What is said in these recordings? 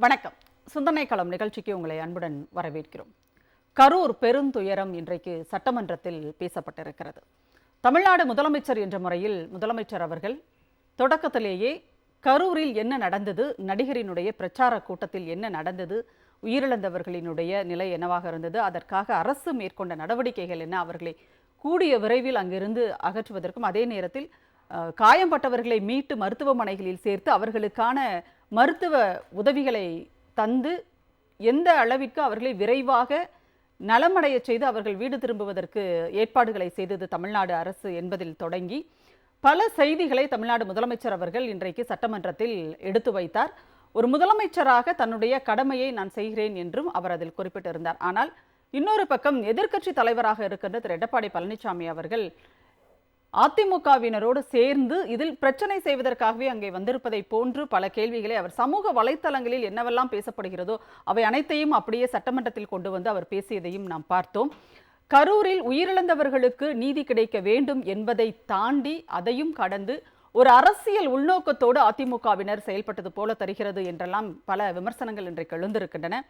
வணக்கம். சிந்தனை களம் நிகழ்ச்சிக்கு உங்களை அன்புடன் வரவேற்கிறோம். கரூர் பெருந்துயரம் இன்றைக்கு சட்டமன்றத்தில் பேசப்பட்டிருக்கிறது. தமிழ்நாடு முதலமைச்சர் என்ற முறையில் முதலமைச்சர் அவர்கள் தொடக்கத்திலேயே கரூரில் என்ன நடந்தது, நடிகரினுடைய பிரச்சார கூட்டத்தில் என்ன நடந்தது, உயிரிழந்தவர்களினுடைய நிலை என்னவாக இருந்தது, அதற்காக அரசு மேற்கொண்ட நடவடிக்கைகள் என்ன, அவர்களை கூடிய விரைவில் அங்கிருந்து அகற்றுவதற்கும் அதே நேரத்தில் காயம்பட்டவர்களை மீட்டு மருத்துவமனைகளில் சேர்த்து அவர்களுக்கான மருத்துவ உதவிகளை தந்து எந்த அளவிற்கு அவர்களை விரைவாக நலமடைய செய்து அவர்கள் வீடு திரும்புவதற்கு ஏற்பாடுகளை செய்தது தமிழ்நாடு அரசு என்பதில் தொடங்கி பல செய்திகளை தமிழ்நாடு முதலமைச்சர் அவர்கள் இன்றைக்கு சட்டமன்றத்தில் எடுத்து வைத்தார். ஒரு முதலமைச்சராக தன்னுடைய கடமையை நான் செய்கிறேன் என்றும் அவர் அதில் குறிப்பிட்டிருந்தார். ஆனால் இன்னொரு பக்கம் எதிர்க்கட்சி தலைவராக இருக்கின்ற திரு எடப்பாடி பழனிசாமி அவர்கள் அதிமுகவினரோடு சேர்ந்து இதில் பிரச்சனை செய்வதற்காகவே அங்கே வந்திருப்பதை போன்று பல கேள்விகளை அவர் சமூக வலைத்தளங்களில் என்னவெல்லாம் பேசப்படுகிறதோ அவை அனைத்தையும் அப்படியே சட்டமன்றத்தில் கொண்டு வந்து அவர் பேசியதையும் நாம் பார்த்தோம். கரூரில் உயிரிழந்தவர்களுக்கு நீதி கிடைக்க வேண்டும் என்பதை தாண்டி அதையும் கடந்து ஒரு அரசியல் உள்நோக்கத்தோடு அதிமுகவினர் செயல்பட்டது போல தருகிறது என்றெல்லாம் பல விமர்சனங்கள் இன்றைக்கு எழுந்திருக்கின்றன.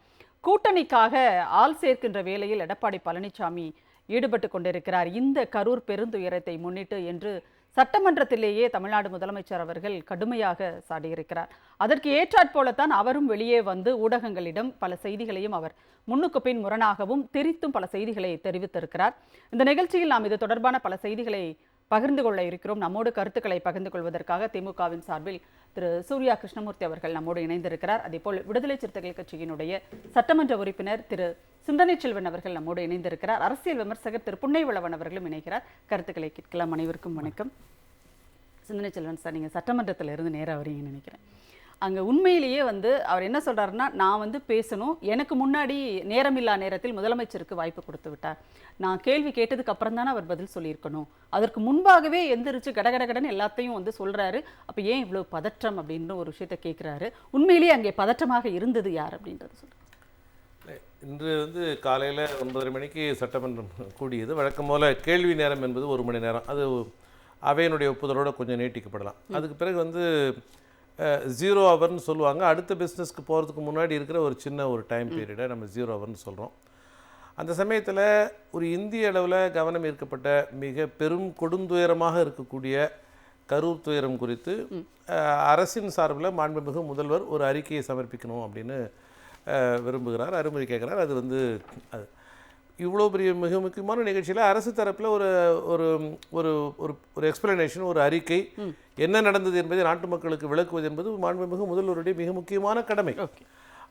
கூட்டணிக்காக ஆள் சேர்க்கின்ற வேளையில் எடப்பாடி பழனிசாமி ஈடுபட்டு கொண்டிருக்கிறார் இந்த கரூர் பெருந்துயரத்தை முன்னிட்டு என்று சட்டமன்றத்திலேயே தமிழ்நாடு முதலமைச்சர் அவர்கள் கடுமையாக சாடியிருக்கிறார். அதற்கு ஏற்றாற்போலத்தான் அவரும் வெளியே வந்து ஊடகங்களிடம் பல செய்திகளையும் அவர் முன்னுக்கு பின் முரணாகவும் திரித்தும் பல செய்திகளை தெரிவித்திருக்கிறார். இந்த நிகழ்ச்சியில் நாம் இது தொடர்பான பல செய்திகளை பகிர்ந்து கொள்ள இருக்கிறோம். நம்மோடு கருத்துக்களை பகிர்ந்து கொள்வதற்காக திமுகவின் சார்பில் திரு சூர்யா கிருஷ்ணமூர்த்தி அவர்கள் நம்மோடு இணைந்திருக்கிறார். அதேபோல் விடுதலை சிறுத்தைகள் கட்சியினுடைய சட்டமன்ற உறுப்பினர் திரு சிந்தனை செல்வன் அவர்கள் நம்மோடு இணைந்திருக்கிறார். அரசியல் விமர்சகர் திரு புன்னைவளவன் அவர்களும் இணைகிறார். கருத்துக்களை கேட்கலாம். அனைவருக்கும் வணக்கம். சிந்தனை செல்வன் சார், நீங்கள் சட்டமன்றத்தில் இருந்து நேராக வரீங்கன்னு நினைக்கிறேன். அங்கே உண்மையிலேயே அவர் என்ன சொல்கிறாருன்னா, நான் பேசணும், எனக்கு முன்னாடி நேரமில்லா நேரத்தில் முதலமைச்சருக்கு வாய்ப்பு கொடுத்து விட்டார், நான் கேள்வி கேட்டதுக்கு அப்புறம் தானே அவர் பதில் சொல்லியிருக்கணும், அதற்கு முன்பாகவே எந்திரிச்சு கடகடகடன் எல்லாத்தையும் சொல்கிறாரு, அப்போ ஏன் இவ்வளோ பதற்றம் அப்படின்ற ஒரு விஷயத்தை கேட்குறாரு. உண்மையிலேயே அங்கே பதற்றமாக இருந்தது யார் அப்படின்றது சொல்லுங்கள். இன்று காலையில் 9:30 மணிக்கு சட்டமன்றம் கூடியது. வழக்கம் போல் கேள்வி நேரம் என்பது 1 மணி நேரம், அது அவையினுடைய ஒப்புதலோடு கொஞ்சம் நீட்டிக்கப்படலாம். அதுக்கு பிறகு 0 ஹவர்னு சொல்லுவாங்க. அடுத்த பிஸ்னஸ்க்கு போகிறதுக்கு முன்னாடி இருக்கிற ஒரு சின்ன ஒரு டைம் பீரியடை நம்ம 0 ஹவர்னு சொல்கிறோம். அந்த சமயத்தில் ஒரு இந்திய அளவில் கவனம் ஈர்க்கப்பட்ட மிக பெரும் கொடுந்துயரமாக இருக்கக்கூடிய கரூர் துயரம் குறித்து அரசின் சார்பில் மாண்புமிகு முதல்வர் ஒரு அறிக்கையை சமர்ப்பிக்கணும் அப்படின்னு விரும்புகிறார், அனுமதி கேட்குறார். அது அது இவ்வளோ பெரிய மிக முக்கியமான நிகழ்ச்சியில் அரசு தரப்பில் ஒரு ஒரு ஒரு ஒரு எக்ஸ்பிளனேஷன், ஒரு அறிக்கை, என்ன நடந்தது என்பதை நாட்டு மக்களுக்கு விளக்குவது என்பது மாண்புமிகு முதல்வருடைய மிக முக்கியமான கடமை.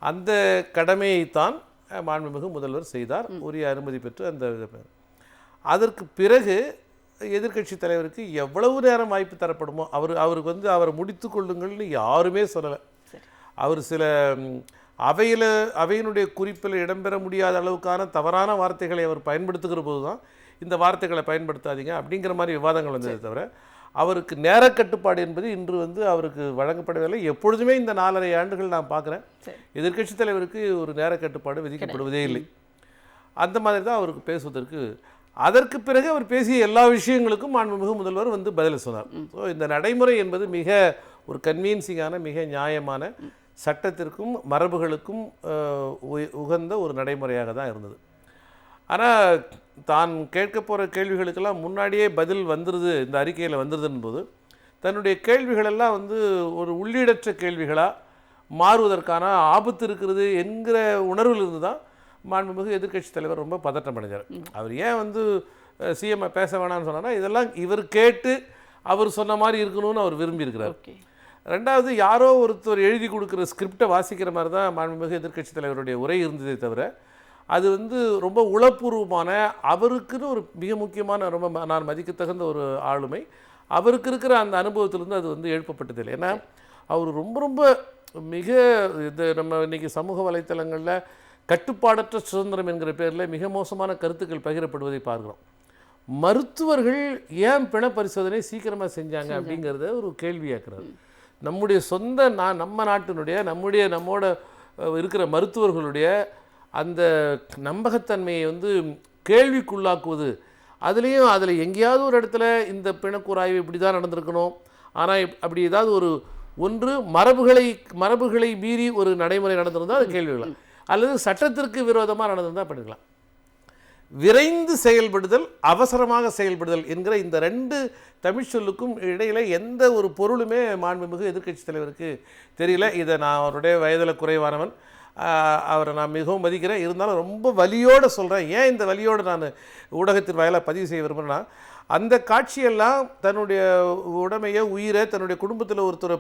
அந்த கடமையைத்தான் மாண்புமிகு முதல்வர் செய்தார், உரிய அனுமதி பெற்று. அதற்கு பிறகு எதிர்க்கட்சி தலைவருக்கு எவ்வளவு நேரம் வாய்ப்பு தரப்படுமோ அவருக்கு அவரை முடித்து கொள்ளுங்கள்னு யாருமே சொல்லலை. அவர் சில அவையினுடைய குறிப்பில் இடம்பெற முடியாத அளவுக்கான தவறான வார்த்தைகளை அவர் பயன்படுத்துகிற போது தான் இந்த வார்த்தைகளை பயன்படுத்தாதீங்க அப்படிங்கிற மாதிரி விவாதங்கள் வந்ததை தவிர அவருக்கு நேர கட்டுப்பாடு என்பது இன்று அவருக்கு வழங்கப்படவில்லை. எப்பொழுதுமே இந்த 4.5 ஆண்டுகள் நான் பார்க்குறேன், எதிர்க்கட்சி தலைவருக்கு ஒரு நேர கட்டுப்பாடு விதிக்கப்படுவதே இல்லை. அந்த மாதிரி தான் அவருக்கு பேசுவதற்கு. அதற்கு பிறகு அவர் பேசிய எல்லா விஷயங்களுக்கும் மாண்புமிகு முதல்வர் பதில் சொன்னார். ஸோ இந்த நடைமுறை என்பது மிக ஒரு கன்வீன்சிங்கான, மிக நியாயமான, சட்டத்திற்கும் மரபுகளுக்கும் உகந்த ஒரு நடைமுறையாக தான் இருந்தது. ஆனால் தான் கேட்க போகிற கேள்விகளுக்கெல்லாம் முன்னாடியே பதில் வந்துடுது, இந்த அறிக்கையில் வந்துடுதுன்னு போது தன்னுடைய கேள்விகளெல்லாம் ஒரு உள்ளீடற்ற கேள்விகளாக மாறுவதற்கான ஆபத்து இருக்கிறது என்கிற உணர்வில் இருந்து தான் மாண்புமிகு எதிர்க்கட்சி தலைவர் ரொம்ப பதட்டம் அடைஞ்சார். அவர் ஏன் சிஎம் பேச வேணாம்னு சொன்னார்னா, இதெல்லாம் இவர் கேட்டு அவர் சொன்ன மாதிரி இருக்கணும்னு அவர் விரும்பியிருக்கிறார். ரெண்டாவது, யாரோ ஒருத்தர் எழுதி கொடுக்குற ஸ்கிரிப்டை வாசிக்கிற மாதிரி தான் மாண்புமிகு எதிர்க்கட்சி தலைவருடைய உரை இருந்ததே தவிர அது ரொம்ப உளப்பூர்வமான, அவருக்குன்னு ஒரு மிக முக்கியமான, ரொம்ப நான் மதிக்கத்தகுந்த ஒரு ஆளுமை, அவருக்கு இருக்கிற அந்த அனுபவத்திலிருந்து அது எழுப்பப்பட்டதில்லை. ஏன்னா அவர் ரொம்ப மிக நம்ம இன்றைக்கி சமூக வலைத்தளங்களில் கட்டுப்பாடற்ற சுதந்திரம் என்கிற பேரில் மிக மோசமான கருத்துக்கள் பகிரப்படுவதை பார்க்குறோம். மருத்துவர்கள் ஏன் பிண பரிசோதனை சீக்கிரமாக செஞ்சாங்க அப்படிங்கிறத ஒரு கேள்வியாக்குறாரு. நம்முடைய சொந்த நம்ம நாட்டினுடைய நம்மோட இருக்கிற மருத்துவர்களுடைய அந்த நம்பகத்தன்மையை கேள்விக்குள்ளாக்குவது, அதில் எங்கேயாவது ஒரு இடத்துல இந்த பிணக்கூறாய்வு இப்படி தான் நடந்திருக்கணும், ஆனால் அப்படி ஏதாவது ஒன்று மரபுகளை மீறி ஒரு நடைமுறை நடந்திருந்தால் அது கேள்விக்கலாம், அல்லது சட்டத்திற்கு விரோதமாக நடந்திருந்தால் பண்ணிக்கலாம். விரைந்து செயல்படுதல், அவசரமாக செயல்படுதல் என்கிற இந்த 2 தமிழ் சொல்லுக்கும் இடையில எந்த ஒரு பொருளுமே மாண்புமிகு எதிர்க்கட்சி தலைவருக்கு தெரியல. இதை நான் அவருடைய வயதில் குறைவானவன், அவரை நான் மிகவும் மதிக்கிறேன். இருந்தாலும் ரொம்ப வலியோடு சொல்கிறேன். ஏன் இந்த வலியோடு நான் ஊடகத்தின் வாயிலாக பதிவு செய்ய விரும்புகிறேன்னா, அந்த காட்சியெல்லாம் தன்னுடைய உடைமையை, உயிரை, தன்னுடைய குடும்பத்தில் ஒருத்தரை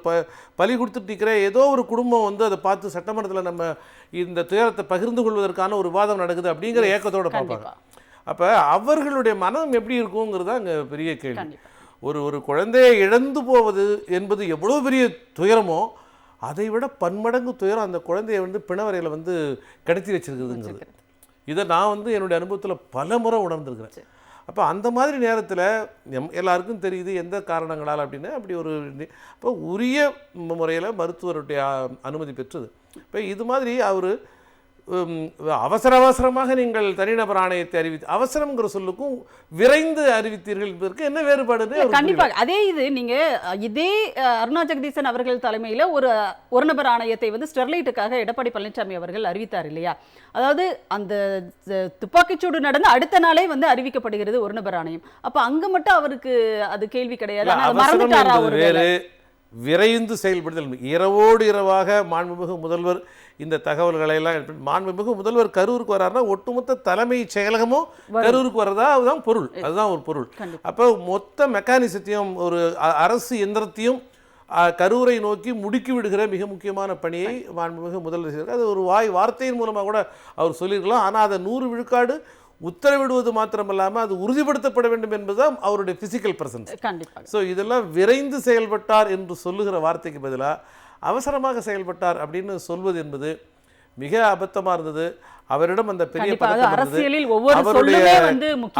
பலி கொடுத்துட்டு இருக்கிற ஏதோ ஒரு குடும்பம் வந்து அதை பார்த்து சட்டமன்றத்தில் நம்ம இந்த துயரத்தை பகிர்ந்து கொள்வதற்கான ஒரு விவாதம் நடக்குது அப்படிங்கிற ஏக்கத்தோடு பார்ப்பாங்க. அப்போ அவர்களுடைய மனம் எப்படி இருக்குங்கிறது அங்கே பெரிய கேள்வி. ஒரு குழந்தையை இழந்து போவது என்பது எவ்வளோ பெரிய துயரமோ அதை விட பன்மடங்கு துயரம் அந்த குழந்தையை வந்து பிணவரையில் வந்து கடத்தி வச்சிருக்குதுங்கிறது. இதை நான் வந்து என்னுடைய அனுபவத்தில் பல முறை உணர்ந்துருக்கிறேன். அப்போ அந்த மாதிரி நேரத்தில் எல்லாருக்கும் தெரியுது எந்த காரணங்களால் அப்படின்னு. அப்படி ஒரு இப்போ உரிய முறையில் மருத்துவருடைய அனுமதி பெற்றது. இப்போ இது மாதிரி அவர் அவசரமாக நீங்கள் தனிநபர் ஆணையத்தை அவசரம்ங்கிற சொல்லுக்கும் விரைந்து அறிவித்தீர்கள் என்பதற்கு என்ன வேறுபாடுன்னு கண்டிப்பாக. அதே இது நீங்க இதே அருணா ஜெகதீசன் அவர்கள் தலைமையில ஒரு நபர் ஆணையத்தை வந்து ஸ்டெர்லைட்டுக்காக எடப்பாடி பழனிசாமி அவர்கள் அறிவித்தார் இல்லையா? அதாவது அந்த துப்பாக்கிச்சூடு நடந்து அடுத்த நாளே வந்து அறிவிக்கப்படுகிறது ஒரு நபர் ஆணையம். அப்ப அங்க மட்டும் அவருக்கு அது கேள்வி கிடையாது. விரைந்து செயல்படுதல், இரவோடு இரவாக மாண்புமிகு முதல்வர் இந்த தகவல்களை எல்லாம் மாண்புமிகு முதல்வர் கரூருக்கு வர்றாருன்னா ஒட்டுமொத்த தலைமை செயலகமும் கரூருக்கு வர்றதா அதுதான் பொருள். அதுதான் ஒரு பொருள். அப்போ மொத்த மெக்கானிசத்தையும் ஒரு அரசு எந்திரத்தையும் கரூரை நோக்கி முடுக்கி விடுகிற மிக முக்கியமான பணியை மாண்புமிகு முதல்வர் செய்கிறார். அது ஒரு வார்த்தையின் மூலமாக கூட அவர் சொல்லியிருக்கலாம். ஆனால் அதை 100 விழுக்காடு உத்தரவிடுவது மாத்திரமல்லாமல் அது உறுதிப்படுத்தப்பட வேண்டும் என்பதுதான் அவருடைய பிசிக்கல் பிரசன்ஸ். ஸோ இதெல்லாம் விரைந்து செயல்பட்டார் என்று சொல்லுகிற வார்த்தைக்கு பதிலாக அவசரமாக செயல்பட்டார் அப்படின்னு சொல்வது என்பது மிக அபத்தமாக இருந்தது. அவரிடம் அந்த பெரிய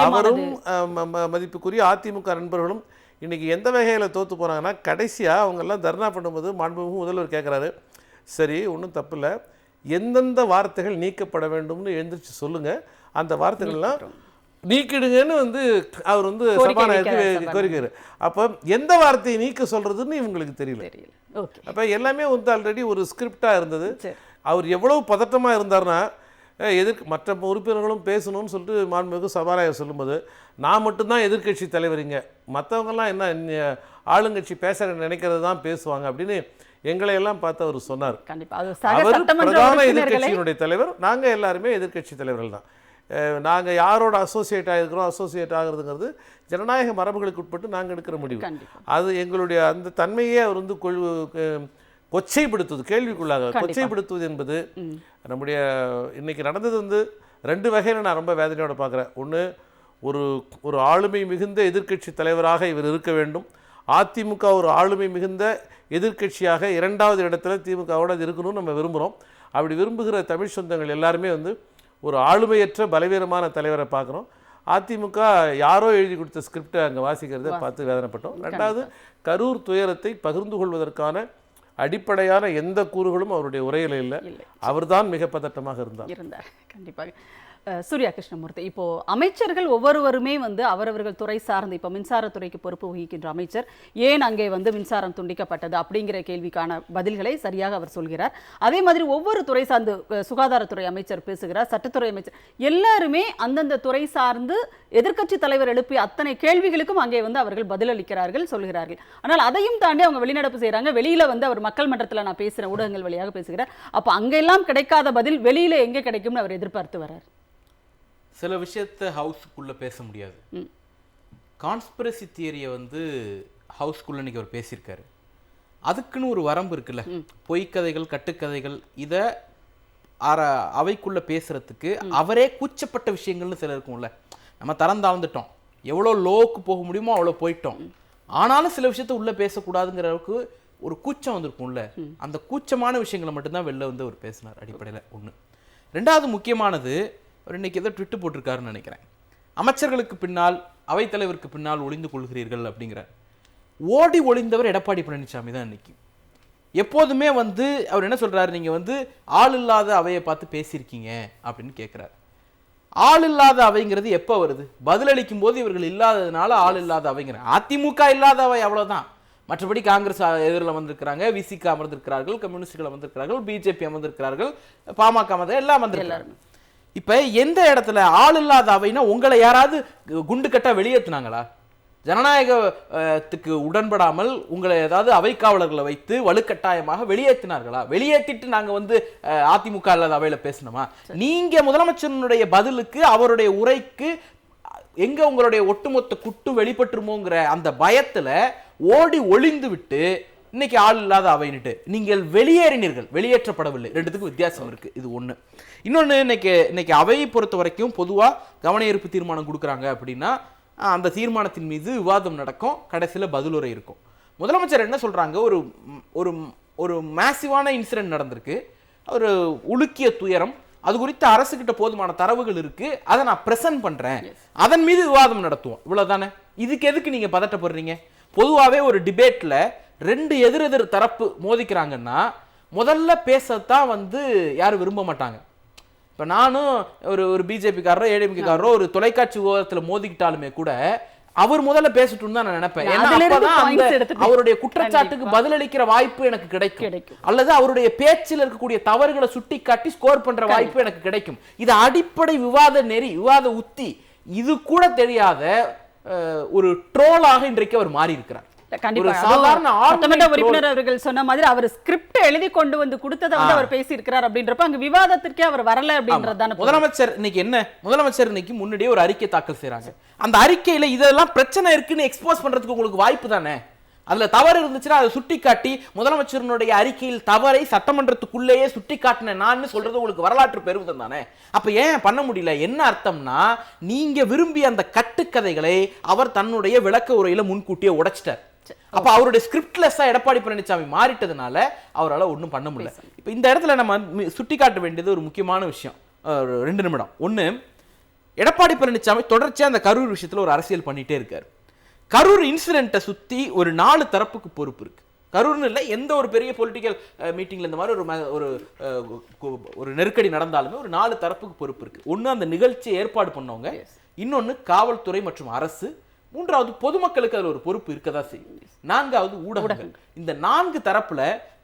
அவரும் மதிப்புக்குரிய அதிமுக நண்பர்களும் இன்னைக்கு எந்த வகையில் தோற்று போனாங்கன்னா, கடைசியாக அவங்கெல்லாம் தர்ணா பண்ணும்போது மாண்புமிகு முதல்வர் கேட்குறாரு, சரி ஒன்றும் தப்பு இல்லை, எந்தெந்த வார்த்தைகள் நீக்கப்பட வேண்டும்னு எழுந்திரிச்சு சொல்லுங்கள், அந்த வார்த்தைகள்லாம் நீக்கிடுங்கன்னு வந்து அவர் வந்து சபாநாயகருக்கு கோரிக்கிறார். அப்போ எந்த வார்த்தையை நீக்க சொல்றதுன்னு இவங்களுக்கு தெரியல. அப்போ எல்லாமே வந்து ஆல்ரெடி ஒரு ஸ்கிரிப்டாக இருந்தது. அவர் எவ்வளவு பதட்டமாக இருந்தார்னா, மற்ற உறுப்பினர்களும் பேசணும்னு சொல்லிட்டு மாண்புமிகு சபாநாயகர் சொல்லும்போது, நான் மட்டும்தான் எதிர்கட்சி தலைவரிங்க, மற்றவங்கெல்லாம் என்ன ஆளுங்கட்சி பேச நினைக்கிறது தான் பேசுவாங்க அப்படின்னு எங்களை எல்லாம் பார்த்து அவர் சொன்னார். அவர் பிரதான எதிர்கட்சியினுடைய தலைவர், நாங்கள் எல்லாருமே எதிர்கட்சி தலைவர்கள் தான். நாங்கள் யாரோட அசோசியேட் ஆகிருக்கிறோம், அசோசியேட் ஆகிறதுங்கிறது ஜனநாயக மரபுகளுக்கு உட்பட்டு நாங்கள் எடுக்கிற முடிவு. அது எங்களுடைய அந்த தன்மையே அவர் வந்து கொச்சைப்படுத்துவது, கேள்விக்குள்ளாக கொச்சைப்படுத்துவது என்பது நம்முடைய இன்னைக்கு நடந்தது வந்து 2 வகையில் நான் ரொம்ப வேதனையோட பார்க்குறேன். ஒன்று, ஒரு ஆளுமை மிகுந்த எதிர்க்கட்சி தலைவராக இவர் இருக்க வேண்டும். அதிமுக ஒரு ஆளுமை மிகுந்த எதிர்க்கட்சியாக 2வது இடத்துல திமுகவோட அது இருக்கணும்னு நம்ம விரும்புகிறோம். அப்படி விரும்புகிற தமிழ் சொந்தங்கள் எல்லாருமே வந்து ஒரு ஆளுமையற்ற பலவீனமான தலைவரை பார்க்குறோம். அதிமுக யாரோ எழுதி கொடுத்த ஸ்கிரிப்டை அங்கே வாசிக்கிறத பார்த்து வேதனைப்பட்டோம். 2வது, கரூர் துயரத்தை பகிர்ந்து கொள்வதற்கான அடிப்படையான எந்த கூறுகளும் அவருடைய உரையில் இல்லை. அவர்தான் மிக பதட்டமாக இருந்தார். கண்டிப்பாக. சூர்யா கிருஷ்ணமூர்த்தி, இப்போ அமைச்சர்கள் ஒவ்வொருவருமே வந்து அவரவர்கள் துறை சார்ந்து, இப்போ மின்சாரத்துறைக்கு பொறுப்பு வகிக்கின்ற அமைச்சர் ஏன் அங்கே வந்து மின்சாரம் துண்டிக்கப்பட்டது அப்படிங்கிற கேள்விக்கான பதில்களை சரியாக அவர் சொல்கிறார். அதே மாதிரி ஒவ்வொரு துறை சார்ந்து சுகாதாரத்துறை அமைச்சர் பேசுகிறார், சட்டத்துறை அமைச்சர், எல்லாருமே அந்தந்த துறை சார்ந்து எதிர்க்கட்சி தலைவர் எழுப்பிய அத்தனை கேள்விகளுக்கும் அங்கே வந்து அவர்கள் பதிலளிக்கிறார்கள், சொல்கிறார்கள். ஆனால் அதையும் தாண்டி அவங்க வெளிநடப்பு செய்கிறாங்க. வெளியில வந்து அவர் மக்கள் மன்றத்தில் நான் பேசுகிறேன், ஊடகங்கள் வழியாக பேசுகிறார். அப்போ அங்கெல்லாம் கிடைக்காத பதில் வெளியில எங்கே கிடைக்கும்னு அவர் எதிர்பார்த்து வர்றார். சில விஷயத்தை ஹவுஸுக்குள்ளே பேச முடியாது. கான்ஸ்பிரசி தியரியை வந்து ஹவுஸ்குள்ளே இன்றைக்கி அவர் பேசியிருக்காரு. அதுக்குன்னு ஒரு வரம்பு இருக்குல்ல, பொய்க்கதைகள், கட்டுக்கதைகள், இதை அவைக்குள்ளே பேசுகிறதுக்கு அவரே கூச்சப்பட்ட விஷயங்கள்னு சில இருக்கும்ல. நம்ம தாழ்ந்துட்டோம், எவ்வளோ லோவுக்கு போக முடியுமோ அவ்வளோ போயிட்டோம், ஆனாலும் சில விஷயத்த உள்ளே பேசக்கூடாதுங்கிற அளவுக்கு ஒரு கூச்சம் வந்திருக்கும்ல. அந்த கூச்சமான விஷயங்களை மட்டும்தான் வெளில வந்து அவர் பேசினார் அடிப்படையில். ஒன்று. 2வது முக்கியமானது, அவர் இன்றைக்கி ஏதோ ட்விட்டு போட்டிருக்காருன்னு நினைக்கிறேன், அமைச்சர்களுக்கு பின்னால், அவைத்தலைவருக்கு பின்னால் ஒளிந்து கொள்கிறீர்கள் அப்படிங்கிற. ஓடி ஒளிந்தவர் எடப்பாடி பழனிசாமி தான் இன்னைக்கு. எப்போதுமே வந்து அவர் என்ன சொல்கிறாரு, நீங்கள் வந்து ஆள் இல்லாத அவையை பார்த்து பேசியிருக்கீங்க அப்படின்னு கேட்குறாரு. ஆள் இல்லாத அவைங்கிறது எப்போ வருது? பதிலளிக்கும் போது இவர்கள் இல்லாததுனால ஆள் இல்லாத அவைங்கிற. அதிமுக இல்லாத அவை அவ்வளோதான். மற்றபடி காங்கிரஸ் எதிரில் வந்திருக்கிறாங்க, விசிக அமர்ந்திருக்கிறார்கள், கம்யூனிஸ்டுகள் அமர்ந்திருக்கிறார்கள், பிஜேபி அமர்ந்திருக்கிறார்கள், பாமக எல்லாம் வந்திருக்கிறாங்க. இப்ப எந்த இடத்துல ஆள் இல்லாத அவைனா உங்களை யாராவது குண்டு கட்டா வெளியேற்றினாங்களா? ஜனநாயகத்துக்கு உடன்படாமல் உங்களை ஏதாவது அவைக்காவலர்களை வைத்து வலுக்கட்டாயமாக வெளியேற்றினார்களா? வெளியேற்றிட்டு நாங்க அதிமுக இல்லாத அவையில பேசணுமா? நீங்க முதலமைச்சருடைய பதிலுக்கு, அவருடைய உரைக்கு எங்க உங்களுடைய ஒட்டுமொத்த குட்டு வெளிப்பட்டுருமோங்கிற அந்த பயத்துல ஓடி ஒளிந்து விட்டு இன்னைக்கு ஆள் இல்லாத அவைன்னுட்டு நீங்கள் வெளியேறினீர்கள், வெளியேற்றப்படவில்லை. ரெண்டுத்துக்கும் வித்தியாசம் இருக்கு. இது ஒண்ணு. இன்னொன்னு, இன்னைக்கு அவையை பொறுத்த வரைக்கும் பொதுவா கவன ஈர்ப்பு தீர்மானம் கொடுக்குறாங்க அப்படின்னா அந்த தீர்மானத்தின் மீது விவாதம் நடக்கும், கடைசியில பதிலுரை இருக்கும். முதலமைச்சர் என்ன சொல்றாங்க, ஒரு ஒரு மேசிவான இன்சிடென்ட் நடந்திருக்கு, ஒரு உலுக்கிய துயரம், அது குறித்து அரசுகிட்ட போதுமான தரவுகள் இருக்கு, அதை நான் பிரசன்ட் பண்றேன், அதன் மீது விவாதம் நடத்துவோம், இவ்வளவுதானே. இதுக்கு எதுக்கு நீங்க பதட்டப்படுறீங்க? பொதுவாகவே ஒரு டிபேட்ல ரெண்டு எதிரெதிர் தரப்பு மோதிக்கிறாங்கன்னா முதல்ல பேசத்தான் யாரும் விரும்ப மாட்டாங்க. இப்ப நானும் ஒரு பிஜேபிக்காரரோ ஏடிஎம்கேக்காரரோ ஒரு தொலைக்காட்சி விவாதத்துல மோதிக்கிட்டாலுமே கூட அவர் முதல்ல பேசட்டும் தான் நான் நினைப்பேன். அவருடைய குற்றச்சாட்டுக்கு பதிலளிக்கிற வாய்ப்பு எனக்கு கிடைக்கும், அல்லது அவருடைய பேச்சில் இருக்கக்கூடிய தவறுகளை சுட்டி காட்டி ஸ்கோர் பண்ற வாய்ப்பு எனக்கு கிடைக்கும். இது அடிப்படை விவாத நெறி, விவாத உத்தி. இது கூட தெரியாத ஒரு ட்ரோலாக இன்றைக்கு அவர் மாறி இருக்கிறார். உறுப்பினர் அவர்கள் சொன்ன மாதிரி அவர் ஸ்கிரிப்ட் எழுதி கொண்டு கொடுத்ததை அவர் பேசி இருக்கிறார் அப்படின்றப்ப அங்க விவாதத்திற்கே அவர் வரல அப்படின்றதுதான். முதலமைச்சர் இன்னைக்கு முன்னாடியே ஒரு அறிக்கை தாக்கல் செய்றாங்க. அந்த அறிக்கையில இதெல்லாம் பிரச்சனை இருக்குன்னு எக்ஸ்போஸ் பண்றதுக்கு உங்களுக்கு வாய்ப்பு தானே. அதுல தவறு இருந்துச்சுன்னா அதை சுட்டி காட்டி முதலமைச்சருடைய அறிக்கையில் தவறை சட்டமன்றத்துக்குள்ளேயே சுட்டி காட்டின நான் சொல்றது உங்களுக்கு வரலாற்று பெருமிதம் தானே. அப்ப ஏன் பண்ண முடியல? என்ன அர்த்தம்னா, நீங்க விரும்பிய அந்த கட்டுக்கதைகளை அவர் தன்னுடைய விளக்க உரையில முன்கூட்டியே உடைச்சிட்டார். அப்ப அவருடைய ஸ்கிரிப்ட்லெஸ்ஸா எடப்பாடி பழனிசாமி மாறிட்டதுனால அவரால் ஒன்றும் பண்ண முடியல. இப்ப இந்த இடத்துல நம்ம சுட்டி காட்ட வேண்டியது ஒரு முக்கியமான விஷயம், 2 நிமிடம். ஒண்ணு, எடப்பாடி பழனிசாமி தொடர்ச்சியா அந்த கரூர் விஷயத்துல ஒரு அரசியல் பண்ணிட்டே இருக்காரு. கரூர் இன்சிடென்ட்டை சுத்தி ஒரு 4 தரப்புக்கு பொறுப்பு இருக்கு. கரூர்னு இல்லை, எந்த ஒரு பெரிய பொலிட்டிக்கல் மீட்டிங்ல இந்த மாதிரி ஒரு நெருக்கடி நடந்தாலுமே ஒரு 4 தரப்புக்கு பொறுப்பு இருக்கு. ஒன்று அந்த நிகழ்ச்சியை ஏற்பாடு பண்ணவங்க, இன்னொன்னு காவல்துறை மற்றும் அரசு, மூன்றாவது பொதுமக்களுக்கு அதுல ஒரு பொறுப்பு இருக்கதா செய்யும், 4வது ஊடகங்கள். இந்த 4 தரப்புல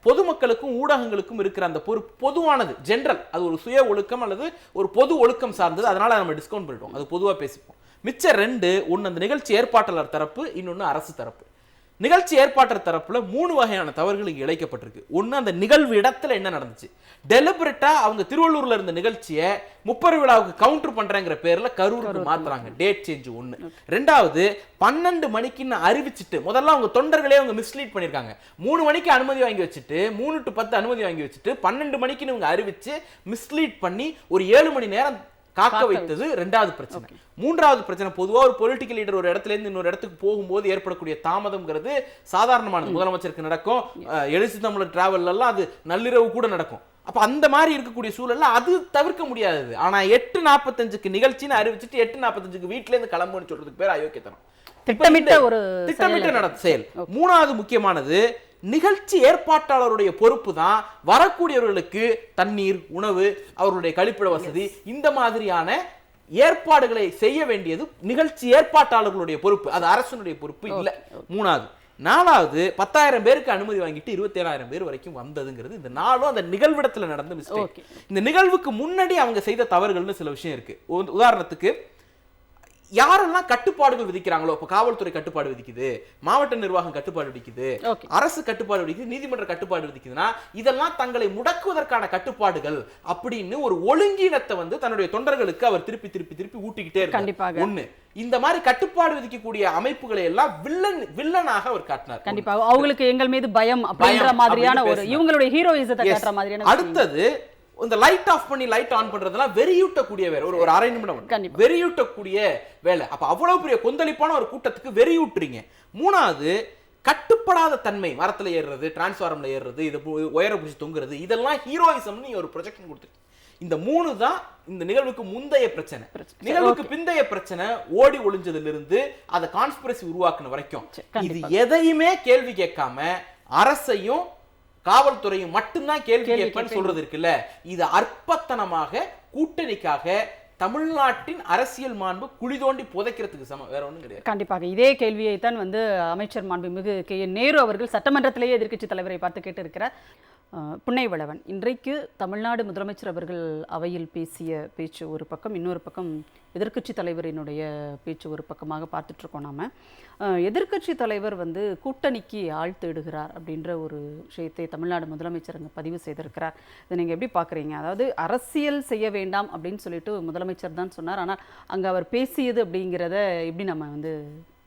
பொதுமக்களுக்கும் ஊடகங்களுக்கும் இருக்கிற அந்த பொறுப்பு பொதுவானது, ஜெனரல். அது ஒரு சுய ஒழுக்கம் அல்லது ஒரு பொது ஒழுக்கம் சார்ந்தது. அதனால நம்ம டிஸ்கவுண்ட் பண்ணிடுவோம், அது பொதுவா பேசிப்போம். மிச்ச 2, ஒன்னு அந்த நிகழ்ச்சி ஏற்பாட்டாளர் தரப்பு, இன்னொன்னு அரசு தரப்பு. நிகழ்ச்சி ஏற்பாட்டாளர் தரப்புல 3 வகையான தவறுகள் இங்க இழைக்கப்பட்டிருக்கு. ஒன்னு, அந்த நிகழ்வு இடத்துல என்ன நடந்துச்சு, டெலிபரேட்டா அவங்க திருவள்ளூர்ல இருந்த நிகழ்ச்சியை முப்பரு விழாவுக்கு கவுண்டர் பண்றங்கிற பேர்ல கரூருக்கு மாத்துறாங்க, டேட் சேஞ்ச். 1. 2வது, 12 மணிக்குன்னு அறிவிச்சுட்டு முதல்ல அவங்க தொண்டர்களே அவங்க மிஸ்லீட் பண்ணிருக்காங்க. 3 மணிக்கு அனுமதி வாங்கி வச்சுட்டு 3 to 10 அனுமதி வாங்கி வச்சுட்டு 12 மணிக்குன்னு இவங்க அறிவிச்சு மிஸ்லீட் பண்ணி ஒரு 7 மணி நேரம் காக்க வைத்தது 2வது பிரச்சனை. 3வது பிரச்சனை, பொதுவா ஒரு பொலிட்டிக்கல் லீடர் ஒரு இடத்துல இருந்து இன்னொரு இடத்துக்கு போகும்போது ஏற்படக்கூடிய தாமதம்ங்கிறது சாதாரணமானது, முதலமைச்சருக்கு நடக்கும், எழுச்சி தமிழர் டிராவல் எல்லாம் அது நள்ளிரவு கூட நடக்கும். அப்ப அந்த மாதிரி இருக்கக்கூடிய சூழல்ல அது தவிர்க்க முடியாதது. ஆனா 8:45க்கு நிகழ்ச்சின்னு அறிவிச்சுட்டு 8:45க்கு வீட்டுல இருந்து கிளம்புன்னு சொல்றதுக்கு பேர் அயோக்கியத்தனம், திட்டமிட்ட நடந்த செயல். 3வது முக்கியமானது, நிகழ்ச்சி ஏற்பாட்டாளருடைய பொறுப்பு தான் வரக்கூடியவர்களுக்கு தண்ணீர், உணவு, அவர்களுடைய கழிப்பிட வசதி, இந்த மாதிரியான ஏற்பாடுகளை செய்ய வேண்டியது நிகழ்ச்சி ஏற்பாட்டாளர்களுடைய பொறுப்பு, அது அரசுடைய பொறுப்பு இல்ல. 3வது. 4வது, 10,000 பேருக்கு அனுமதி வாங்கிட்டு 27,000 பேர் வரைக்கும் வந்ததுங்கிறது இந்த 4ம் அந்த நிகழ்விடத்துல நடந்த மிஸ்டேக். இந்த நிகழ்வுக்கு முன்னாடி அவங்க செய்த தவறுகள்னு சில விஷயம் இருக்கு. உதாரணத்துக்கு, யாரெல்லாம் கட்டுப்பாடுகள் விதிக்கிறாங்களோ, இப்ப காவல்துறை கட்டுப்பாடு விதிக்குது, மாவட்ட நிர்வாகம் கட்டுப்பாடு விதிக்குது, அரசு கட்டுப்பாடு விதிக்குது, நீதிமன்ற கட்டுப்பாடு விதிக்குதுன்னா இதெல்லாம் தங்களை முடக்குவதற்கான கட்டுப்பாடுகள் அப்படின்னு ஒரு ஒழுங்கீனத்தை தன்னுடைய தொண்டர்களுக்கு அவர் திருப்பி திருப்பி திருப்பி ஊட்டிக்கிட்டே இருக்காரு. 1. இந்த மாதிரி கட்டுப்பாடு விதிக்கக்கூடிய அமைப்புகளை எல்லாம் வில்லனாக அவர் காட்டினார். கண்டிப்பாக அவங்களுக்கு எங்கள் மீது பயம் அப்படிங்கிற மாதிரியான ஒரு இவங்களுடைய ஹீரோயிசத்தை காட்டுற மாதிரியான. அடுத்தது, இந்த லைட் ஆஃப் பண்ணி லைட் ஆன் பண்றதெல்லாம் வெறியூட்டக்கூடிய வேலை, ஒரு அரை நிமிடம் வெறியூட்டக்கூடிய வேலை. அப்ப அவ்வளவு பெரிய கொந்தளிப்பான ஒரு கூட்டத்துக்கு வெறியூட்டுறீங்க. 3வது, கட்டுப்படாத தன்மை, மரத்துல ஏறுறது, டிரான்ஸ்ஃபார்மர்ல ஏறுறது, இது உயர பிடிச்சி தொங்குறது, இதெல்லாம் ஹீரோயிசம்னு ஒரு ப்ரொஜெக்ஷன் கொடுத்துருக்கு. இந்த 3 தான் இந்த நிகழ்வுக்கு முந்தைய பிரச்சனை. நிகழ்வுக்கு பிந்தைய பிரச்சனை ஓடி ஒளிஞ்சதிலிருந்து அதை கான்ஸ்பிரசி உருவாக்குன வரைக்கும் இது எதையுமே கேள்வி கேட்காம அரசையும் காவல்துறையும் மட்டும்தான் கேள்வி கேட்பேன்னு சொல்றது இருக்குல்ல, இது அற்பத்தனமாக கூட்டணிக்காக தமிழ்நாட்டின் அரசியல் மாண்பு குழி தோண்டி புதைக்கிறதுக்கு சமம், வேற ஒண்ணும் கிடையாது. கண்டிப்பாக இதே கேள்வியை தான் வந்து அமைச்சர் மாண்புமிகு கே.என். நேரு அவர்கள் சட்டமன்றத்திலேயே எதிர்க்கட்சி தலைவரை பார்த்து கேட்டிருக்கிறார். புன்னைவளவன், இன்றைக்கு தமிழ்நாடு முதலமைச்சர் அவர்கள் அவையில் பேசிய பேச்சு ஒரு பக்கம், இன்னொரு பக்கம் எதிர்க்கட்சி தலைவரினுடைய பேச்சு ஒரு பக்கமாக பார்த்துட்ருக்கோம் நாம். எதிர்க்கட்சி தலைவர் வந்து கூட்டணிக்கு ஆள் தேடுகிறார் அப்படின்ற ஒரு விஷயத்தை தமிழ்நாடு முதலமைச்சர் அங்கே பதிவு செய்திருக்கிறார். இதை நீங்கள் எப்படி பார்க்குறீங்க? அதாவது அரசியல் செய்ய வேண்டாம் அப்படின்னு சொல்லிட்டு முதலமைச்சர் தான் சொன்னார், ஆனால் அங்கே அவர் பேசியது அப்படிங்கிறத எப்படி நம்ம வந்து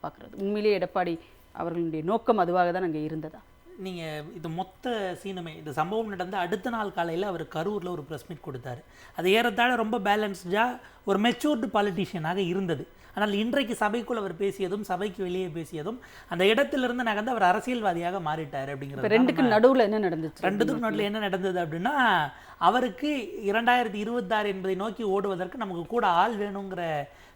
பார்க்குறது? உண்மையிலேயே எடப்பாடி அவர்களுடைய நோக்கம் அதுவாக தான் அங்கே இருந்ததா? நீங்கள் இது மொத்த சீனுமே, இந்த சம்பவம் நடந்த அடுத்த நாள் காலையில் அவர் கரூரில் ஒரு ப்ரெஸ் மீட் கொடுத்தாரு. அது ஏறத்தாழ ரொம்ப பேலன்ஸ்டாக ஒரு மெச்சூர்டு பாலிட்டிஷியனாக இருந்தது. ஆனால் இன்றைக்கு சபைக்குள் அவர் பேசியதும் சபைக்கு வெளியே பேசியதும் அந்த இடத்திலிருந்து நகர்ந்து அவர் அரசியல்வாதியாக மாறிட்டார் அப்படிங்கிறது. ரெண்டுக்கு நடுவில் என்ன நடந்துச்சு? ரெண்டுத்துக்கும் நடுவில் என்ன நடந்தது அப்படின்னா, அவருக்கு 2026 என்பதை நோக்கி ஓடுவதற்கு நமக்கு கூட ஆள் வேணுங்கிற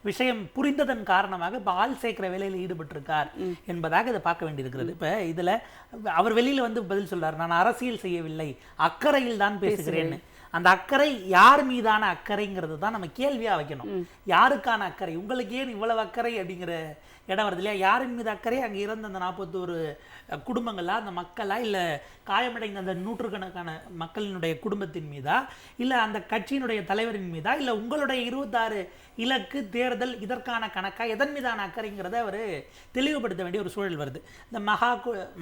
விஷயம் புரிந்ததன் காரணமாக இப்போ ஆள் சேர்க்கிற வேலையில் ஈடுபட்டிருக்கார் என்பதாக இதை பார்க்க வேண்டியிருக்கிறது. இப்போ இதில் அவர் வெளியில் வந்து பதில் சொல்றார், நான் அரசியல் செய்யவில்லை, அக்கறையில் தான் பேசுகிறேன்னு. அந்த அக்கறை யார் மீதான அக்கறைங்கிறது தான் நம்ம கேள்வியாக வைக்கணும். யாருக்கான அக்கறை? உங்களுக்கு ஏன் இவ்வளவு அக்கறை அப்படிங்கிற இடம் வருது இல்லையா? யாரின் மீது அக்கறை? அங்கே இருந்த அந்த 41 குடும்பங்களா, அந்த மக்களா, இல்லை காயமடைந்த அந்த நூற்றுக்கணக்கான மக்களினுடைய குடும்பத்தின் மீதா, இல்லை அந்த கட்சியினுடைய தலைவரின் மீதா, இல்லை உங்களுடைய 26 இலக்கு தேர்தல் இதற்கான கணக்கா, எதன் மீதான அக்கறைங்கிறத அவர் தெளிவுபடுத்த வேண்டிய ஒரு சூழல் வருது. இந்த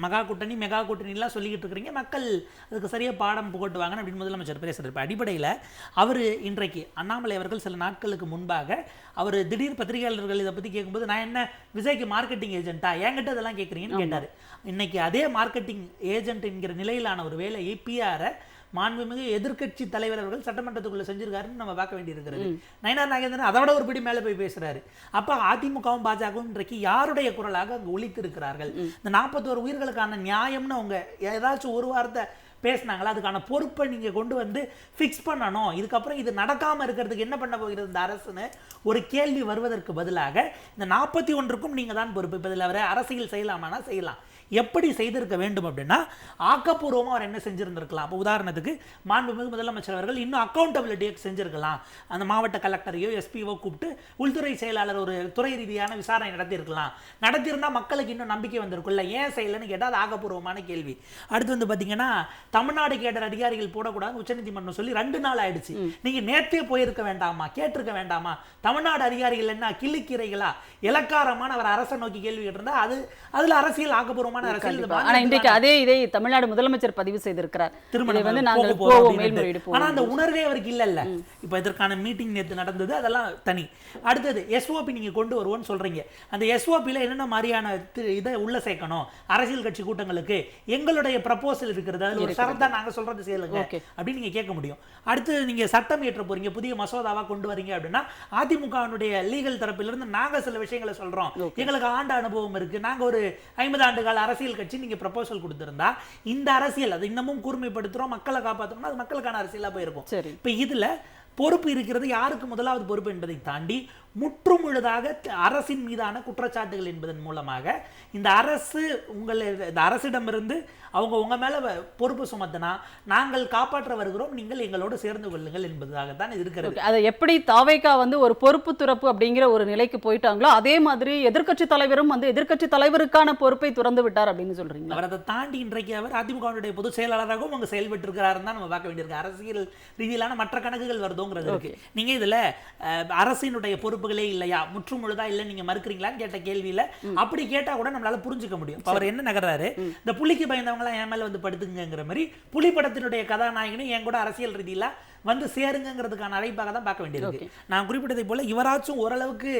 மகா கூட்டணி மெகா கூட்டணிலாம் சொல்லிக்கிட்டு இருக்கிறீங்க, மக்கள் அதுக்கு சரியாக பாடம் புகட்டுவாங்கன்னு அப்படின்னு முதலமைச்சர் பேசுகிறார். இப்போ அடிப்படையில் அவர் இன்றைக்கு அண்ணாமலை அவர்கள் சில நாட்களுக்கு முன்பாக அவர் திடீர் பத்திரிகையாளர்கள் இதை பற்றி கேட்கும்போது, நான் என்ன விஜய்க்கு மார்க்கெட்டிங் ஏஜென்ட்டா, என்கிட்ட இதெல்லாம் கேட்குறீங்கன்னு கேட்டார். இன்னைக்கு அதே மார்க்கெட்டிங் ஏஜென்ட் என்கிற நிலையிலான ஒரு வேலையை பிஆரை மாண்புமிகு எதிர்க்கட்சி தலைவர் அவர்கள் சட்டமன்றத்துக்குள்ள செஞ்சிருக்காருன்னு நம்ம பார்க்க வேண்டியிருக்கிறது. நயினார் நாகேந்திரன் அதை விட ஒரு படி மேலே போய் பேசுறாரு. அப்போ அதிமுகவும் பாஜகவும் இன்றைக்கு யாருடைய குரலாக அங்கே ஒலித்திருக்கிறார்கள்? இந்த 41 உயிர்களுக்கான நியாயம்னு அவங்க ஏதாச்சும் ஒரு வார்த்தை பேசினாங்களா? அதுக்கான பொறுப்பை நீங்கள் கொண்டு வந்து ஃபிக்ஸ் பண்ணணும். இதுக்கப்புறம் இது நடக்காமல் இருக்கிறதுக்கு என்ன பண்ண போகிறது இந்த அரசுன்னு ஒரு கேள்வி வருவதற்கு பதிலாக இந்த 41க்கும் நீங்கள் தான் பொறுப்பு. இப்போ இதில் அவரை அரசியல் செய்யலாமானா செய்யலாம். எப்படி செய்திருக்க வேண்டும் அப்படின்னா, ஆக்கப்பூர்வமாக அவர் என்ன செஞ்சுருந்துருக்கலாம். இப்போ உதாரணத்துக்கு மாண்புமிகு முதலமைச்சர் அவர்கள் இன்னும் அக்கௌண்டபிலிட்டியை செஞ்சுருக்கலாம். அந்த மாவட்ட கலெக்டரையோ எஸ்பிஓ கூப்பிட்டு உள்துறை செயலாளர் ஒரு துறை ரீதியான விசாரணை நடத்தியிருக்கலாம். நடத்தியிருந்தால் மக்களுக்கு இன்னும் நம்பிக்கை வந்திருக்குல்ல. ஏன் செய்யலைன்னு கேட்டால் அது ஆக்கப்பூர்வமான கேள்வி. அடுத்து வந்து பார்த்தீங்கன்னா, தமிழ்நாடு கேடர் அதிகாரிகள் போடக்கூடாது உச்சநீதிமன்றம் சொல்லி 2 நாள் ஆயிடுச்சு. நீங்கள் நேற்றே போயிருக்க வேண்டாமா? கேட்டிருக்க வேண்டாமா? தமிழ்நாடு அதிகாரிகள் என்ன கிளிக்கீரைகளா? இலக்காரமான அவர் அரசை நோக்கி கேள்வி கேட்டிருந்தா அதில் அரசியல் ஆக்கப்பூர்வமான இதை தமிழ்நாடு முதலமைச்சர் பதிவு செய்திருக்கிறார். ஆனா அந்த உணர்வே அவருக்கு இல்ல. இப்ப இதற்கான மீட்டிங் நேத்து நடந்தது, அதெல்லாம் தனி. அடுத்தது எஸ்ஓபி நீங்க கொண்டு வருவோம்னு சொல்றீங்க. அந்த எஸ்ஓபில என்னென்ன மாதிரியான இதை உள்ள சேர்க்கணும் அரசியல் கட்சி கூட்டங்களுக்கு? எங்களுடைய ப்ரப்போசல் இருக்கிறது, அதுல ஒரு ஷரத்தா நாங்க சொல்றது செய்யலுங்க அப்படின்னு நீங்க கேட்க முடியும். அடுத்து நீங்க சட்டம் இயற்ற போறீங்க, புதிய மசோதாவா கொண்டு வரீங்க அப்படின்னா அதிமுகவினுடைய லீகல் தரப்பிலிருந்து நாங்க சில விஷயங்களை சொல்றோம், எங்களுக்கு ஆண்டு அனுபவம் இருக்கு, நாங்க ஒரு 50 ஆண்டு கால அரசியல் கட்சி நீங்க ப்ரப்போசல் கொடுத்திருந்தா இந்த அரசியல் அது இன்னமும் கூர்மைப்படுத்துறோம், மக்களை காப்பாற்றணும், அது மக்களுக்கான அரசியலா போயிருக்கும். இப்ப இதுல பொறுப்பு இருக்கிறது யாருக்கு? முதலாவது பொறுப்பு என்பதை தாண்டி முற்றுமுழுதாக அரசின் மீதான குற்றச்சாட்டுகள் என்பதன் மூலமாக இந்த அரசு இந்த அரசிடமிருந்து அவங்க உங்க மேல பொறுப்பு சுமத்தினா நாங்கள் காப்பாற்ற வருகிறோம், நீங்கள் எங்களோடு சேர்ந்து கொள்ளுங்கள் என்பதாகத்தான் இருக்கிறது. அதை எப்படி தாவேகா வந்து ஒரு பொறுப்பு துறப்பு அப்படிங்கிற ஒரு நிலைக்கு போயிட்டாங்களோ அதே மாதிரி எதிர்க்கட்சி தலைவரும் வந்து எதிர்க்கட்சி தலைவருக்கான பொறுப்பை துறந்து விட்டார் அப்படின்னு சொல்றீங்க. அவர் அதை தாண்டி இன்றைக்கு அவர் அதிமுகவுடைய பொதுச் செயலாளராகவும் அங்கே செயல்பட்டு இருக்கிறாருன்னு தான் நம்ம பார்க்க வேண்டியிருக்கு. அரசியல் ரீதியிலான மற்ற கணக்குகள் வருதோங்கிறது இருக்கு. நீங்க இதுல அரசினுடைய பொறுப்புகளே இல்லையா, முற்றுமுழுதா இல்லை நீங்க மறுக்கிறீங்களான்னு கேட்ட கேள்வியில அப்படி கேட்டா கூட நம்மளால புரிஞ்சுக்க முடியும். அவர் என்ன நகர்றாரு, இந்த புலிக்கு பயந்தவங்க என் மேல வந்து படுத்துங்கிற மாதிரி புலி படத்தினுடைய கதாநாயகனும் என் கூட அரசியல் ரீதியில வந்து சேருங்கிறதுக்கான அழைப்பாக தான் பார்க்க வேண்டியிருக்கு. நான் குறிப்பிட்டதை போல இவராச்சும் ஓரளவுக்கு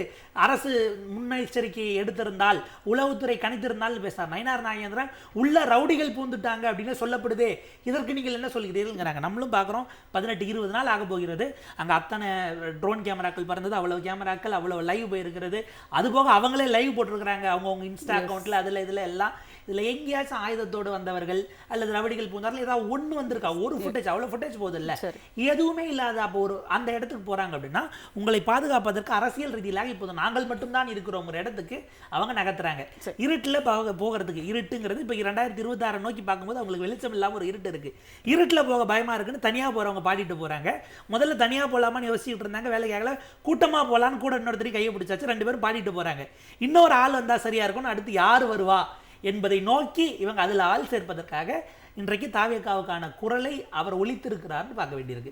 அரசு முன்னெச்சரிக்கை எடுத்திருந்தால், உளவுத்துறை கணித்திருந்தால் பேசுறார். நயினார் நாகேந்திரன் உள்ள ரவுடிகள் பூந்துட்டாங்க அப்படின்னு சொல்லப்படுதே, இதற்கு நீங்கள் என்ன சொல்கிறீர்கள்? நம்மளும் பார்க்குறோம் 18-20 நாள் ஆக போகிறது. அங்கே அத்தனை ட்ரோன் கேமராக்கள் பறந்தது, அவ்வளவு கேமராக்கள், அவ்வளவு லைவ் போயிருக்கிறது. அதுபோக அவங்களே லைவ் போட்டிருக்கிறாங்க அவங்க இன்ஸ்டா அக்கௌண்ட்ல, அதில் இதில் எல்லாம். இதில் எங்கேயாச்சும் ஆயுதத்தோடு வந்தவர்கள் அல்லது ரவுடிகள் பூந்தார்கள் ஏதாவது ஒன்று வந்திருக்கா? ஒரு ஃபுட்டேஜ், அவ்வளோ ஃபுட்டேஜ் போகுது இல்லை. எதுவுமே இல்லாத அப்போ ஒரு அந்த இடத்துக்கு போறாங்க அப்படின்னா உங்களை பாதுகாப்பதற்கு அரசியல் ரீதியிலாக இப்போது நாங்கள் மட்டும்தான் இருக்கிறோங்கிற இடத்துக்கு அவங்க நகர்த்துறாங்க. இருட்டுல போகிறதுக்கு, இருட்டுங்கிறது இப்போ 2026 நோக்கி பார்க்கும்போது அவங்களுக்கு வெளிச்சம் இல்லாமல் ஒரு இருட்டு இருக்கு. இருட்டுல போக பயமா இருக்குன்னு தனியா போறவங்க பாடிட்டு போறாங்க. முதல்ல தனியா போலாமான்னு யோசிச்சுட்டு இருந்தாங்க, வேலைக்காகல கூட்டமா போலான்னு கூட இன்னொருத்தரி கையை பிடிச்சாச்சு, 2 பேரும் பாடிட்டு போறாங்க. இன்னொரு ஆள் வந்தா சரியா இருக்கும்னு அடுத்து யார் வருவா என்பதை நோக்கி இவங்க அதில் ஆள் சேர்ப்பதற்காக இன்றைக்கு தாவேகாவுக்கான குரலை அவர் ஒலித்திருக்கிறார்னு பார்க்க வேண்டியிருக்கு.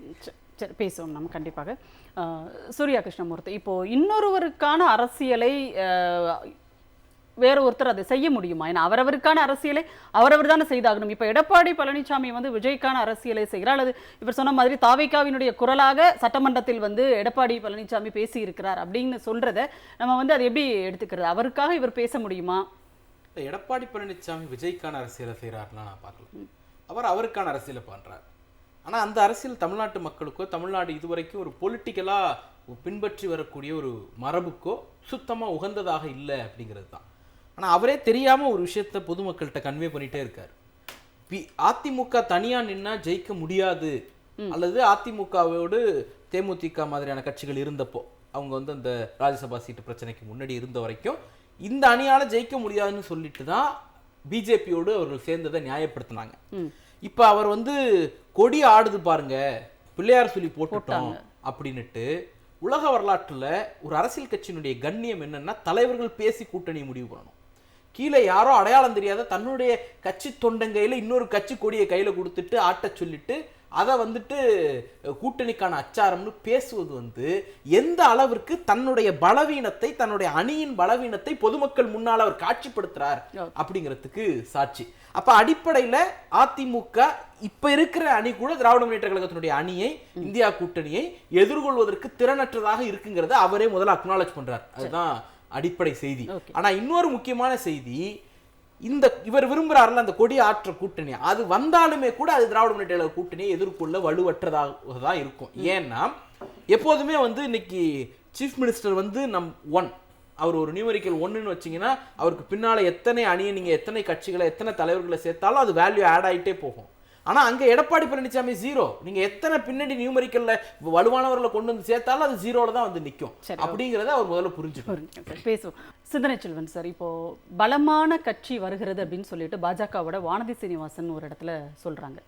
சரி, பேசுவோம் நம்ம கண்டிப்பாக. சூர்யா கிருஷ்ணமூர்த்தி, இப்போ இன்னொருவருக்கான அரசியலை வேற ஒருத்தர் அதை செய்ய முடியுமா? ஏன்னா அவரவருக்கான அரசியலை அவரவர் தானே செய்தாகணும். இப்போ எடப்பாடி பழனிசாமி வந்து விஜய்க்கான அரசியலை செய்கிறார், அல்லது இவர் சொன்ன மாதிரி தாவேகாவினுடைய குரலாக சட்டமன்றத்தில் வந்து எடப்பாடி பழனிசாமி பேசி இருக்கிறார் அப்படின்னு சொல்றத நம்ம வந்து அதை எப்படி எடுத்துக்கிறது? அவருக்காக இவர் பேச முடியுமா? எடப்பாடி பழனிசாமி விஜய்க்கான அரசியலை செய்கிறாருன்னா நான் பார்க்கல. அவருக்கான அரசியலை பண்றார். ஆனால் அந்த அரசியல் தமிழ்நாட்டு மக்களுக்கோ, தமிழ்நாடு இதுவரைக்கும் ஒரு பொலிட்டிக்கலாக பின்பற்றி வரக்கூடிய ஒரு மரபுக்கோ சுத்தமாக உகந்ததாக இல்லை அப்படிங்கிறது தான். ஆனால் அவரே தெரியாமல் ஒரு விஷயத்த பொதுமக்கள்கிட்ட கன்வே பண்ணிகிட்டே இருக்கார். அதிமுக தனியாக நின்னா ஜெயிக்க முடியாது, அல்லது அதிமுகவோடு தேமுதிக மாதிரியான கட்சிகள் இருந்தப்போ, அவங்க வந்து அந்த ராஜ்யசபா சீட்டு பிரச்சனைக்கு முன்னாடி இருந்த வரைக்கும் இந்த அணியால ஜெயிக்க முடியாதுன்னு சொல்லிட்டு தான் பிஜேபியோடு அவர்கள் சேர்ந்ததை நியாயப்படுத்தினாங்க. இப்ப அவர் வந்து கொடி ஆடுது பாருங்க, பிள்ளையார் சொல்லி போட்டுட்டோம் அப்படின்னுட்டு உலக வரலாற்றுல ஒரு அரசியல் கட்சியினுடைய கண்ணியம் என்னன்னா, தலைவர்கள் பேசி கூட்டணி முடிவு பண்ணணும். கீழே யாரோ அடையாளம் தெரியாத தன்னுடைய கட்சி தொண்டங்கையில இன்னொரு கட்சி கொடியை கையில கொடுத்துட்டு ஆட்ட சொல்லிட்டு அதை வந்துட்டு கூட்டணிக்கான அச்சாரம்னு பேசுவது வந்து எந்த அளவிற்கு தன்னுடைய பலவீனத்தை, தன்னுடைய அணியின் பலவீனத்தை பொதுமக்கள் முன்னால் அவர் காட்சிப்படுத்துறார் அப்படிங்கிறதுக்கு சாட்சி. அப்ப அடிப்படையில அதிமுக இப்ப இருக்கிற அணி கூட திராவிட முன்னேற்ற கழகத்தினுடைய அணியை, இந்தியா கூட்டணியை எதிர்கொள்வதற்கு திறனற்றதாக இருக்குங்கிறத அவரே முதல்ல அக்னாலஜ் பண்றார். அதுதான் அடிப்படை செய்தி. ஆனா இன்னொரு முக்கியமான செய்தி, இந்த இவர் விரும்புறாருல அந்த கொடி ஆற்ற கூட்டணி, அது வந்தாலுமே கூட அது திராவிட முன்னேற்ற கழக கூட்டணியை எதிர்கொள்ள வலுவற்றதாக தான் இருக்கும். ஏன்னா எப்போதுமே வந்து இன்னைக்கு சீஃப் மினிஸ்டர் வந்து அவர் ஒரு நியூமெரிக்கல் 1ன்னு வச்சீங்கன்னா அவருக்கு பின்னால எத்தனை அணியை நீங்க எத்தனை கட்சிகளை எத்தனை தலைவர்களை சேர்த்தாலும் அது வேல்யூ ஆட் ஆகிட்டே போகும். ஆனா அங்க எடப்பாடி பழனிசாமி 0. நீங்க எத்தனை பின்னாடி நியூமெரிக்கல்ல வலுவானவர்களை கொண்டு வந்து சேர்த்தாலும் அது 0ல தான் வந்து நிற்கும். அப்படிங்கிறத அவர் முதல்ல புரிஞ்சுக்கணும். பேசுவோம். சிந்தனை செல்வன் சார், இப்போ பலமான கட்சி வருகிறது அப்படின்னு சொல்லிட்டு பாஜகவோட வானதி சீனிவாசன் ஒரு இடத்துல சொல்றாங்க,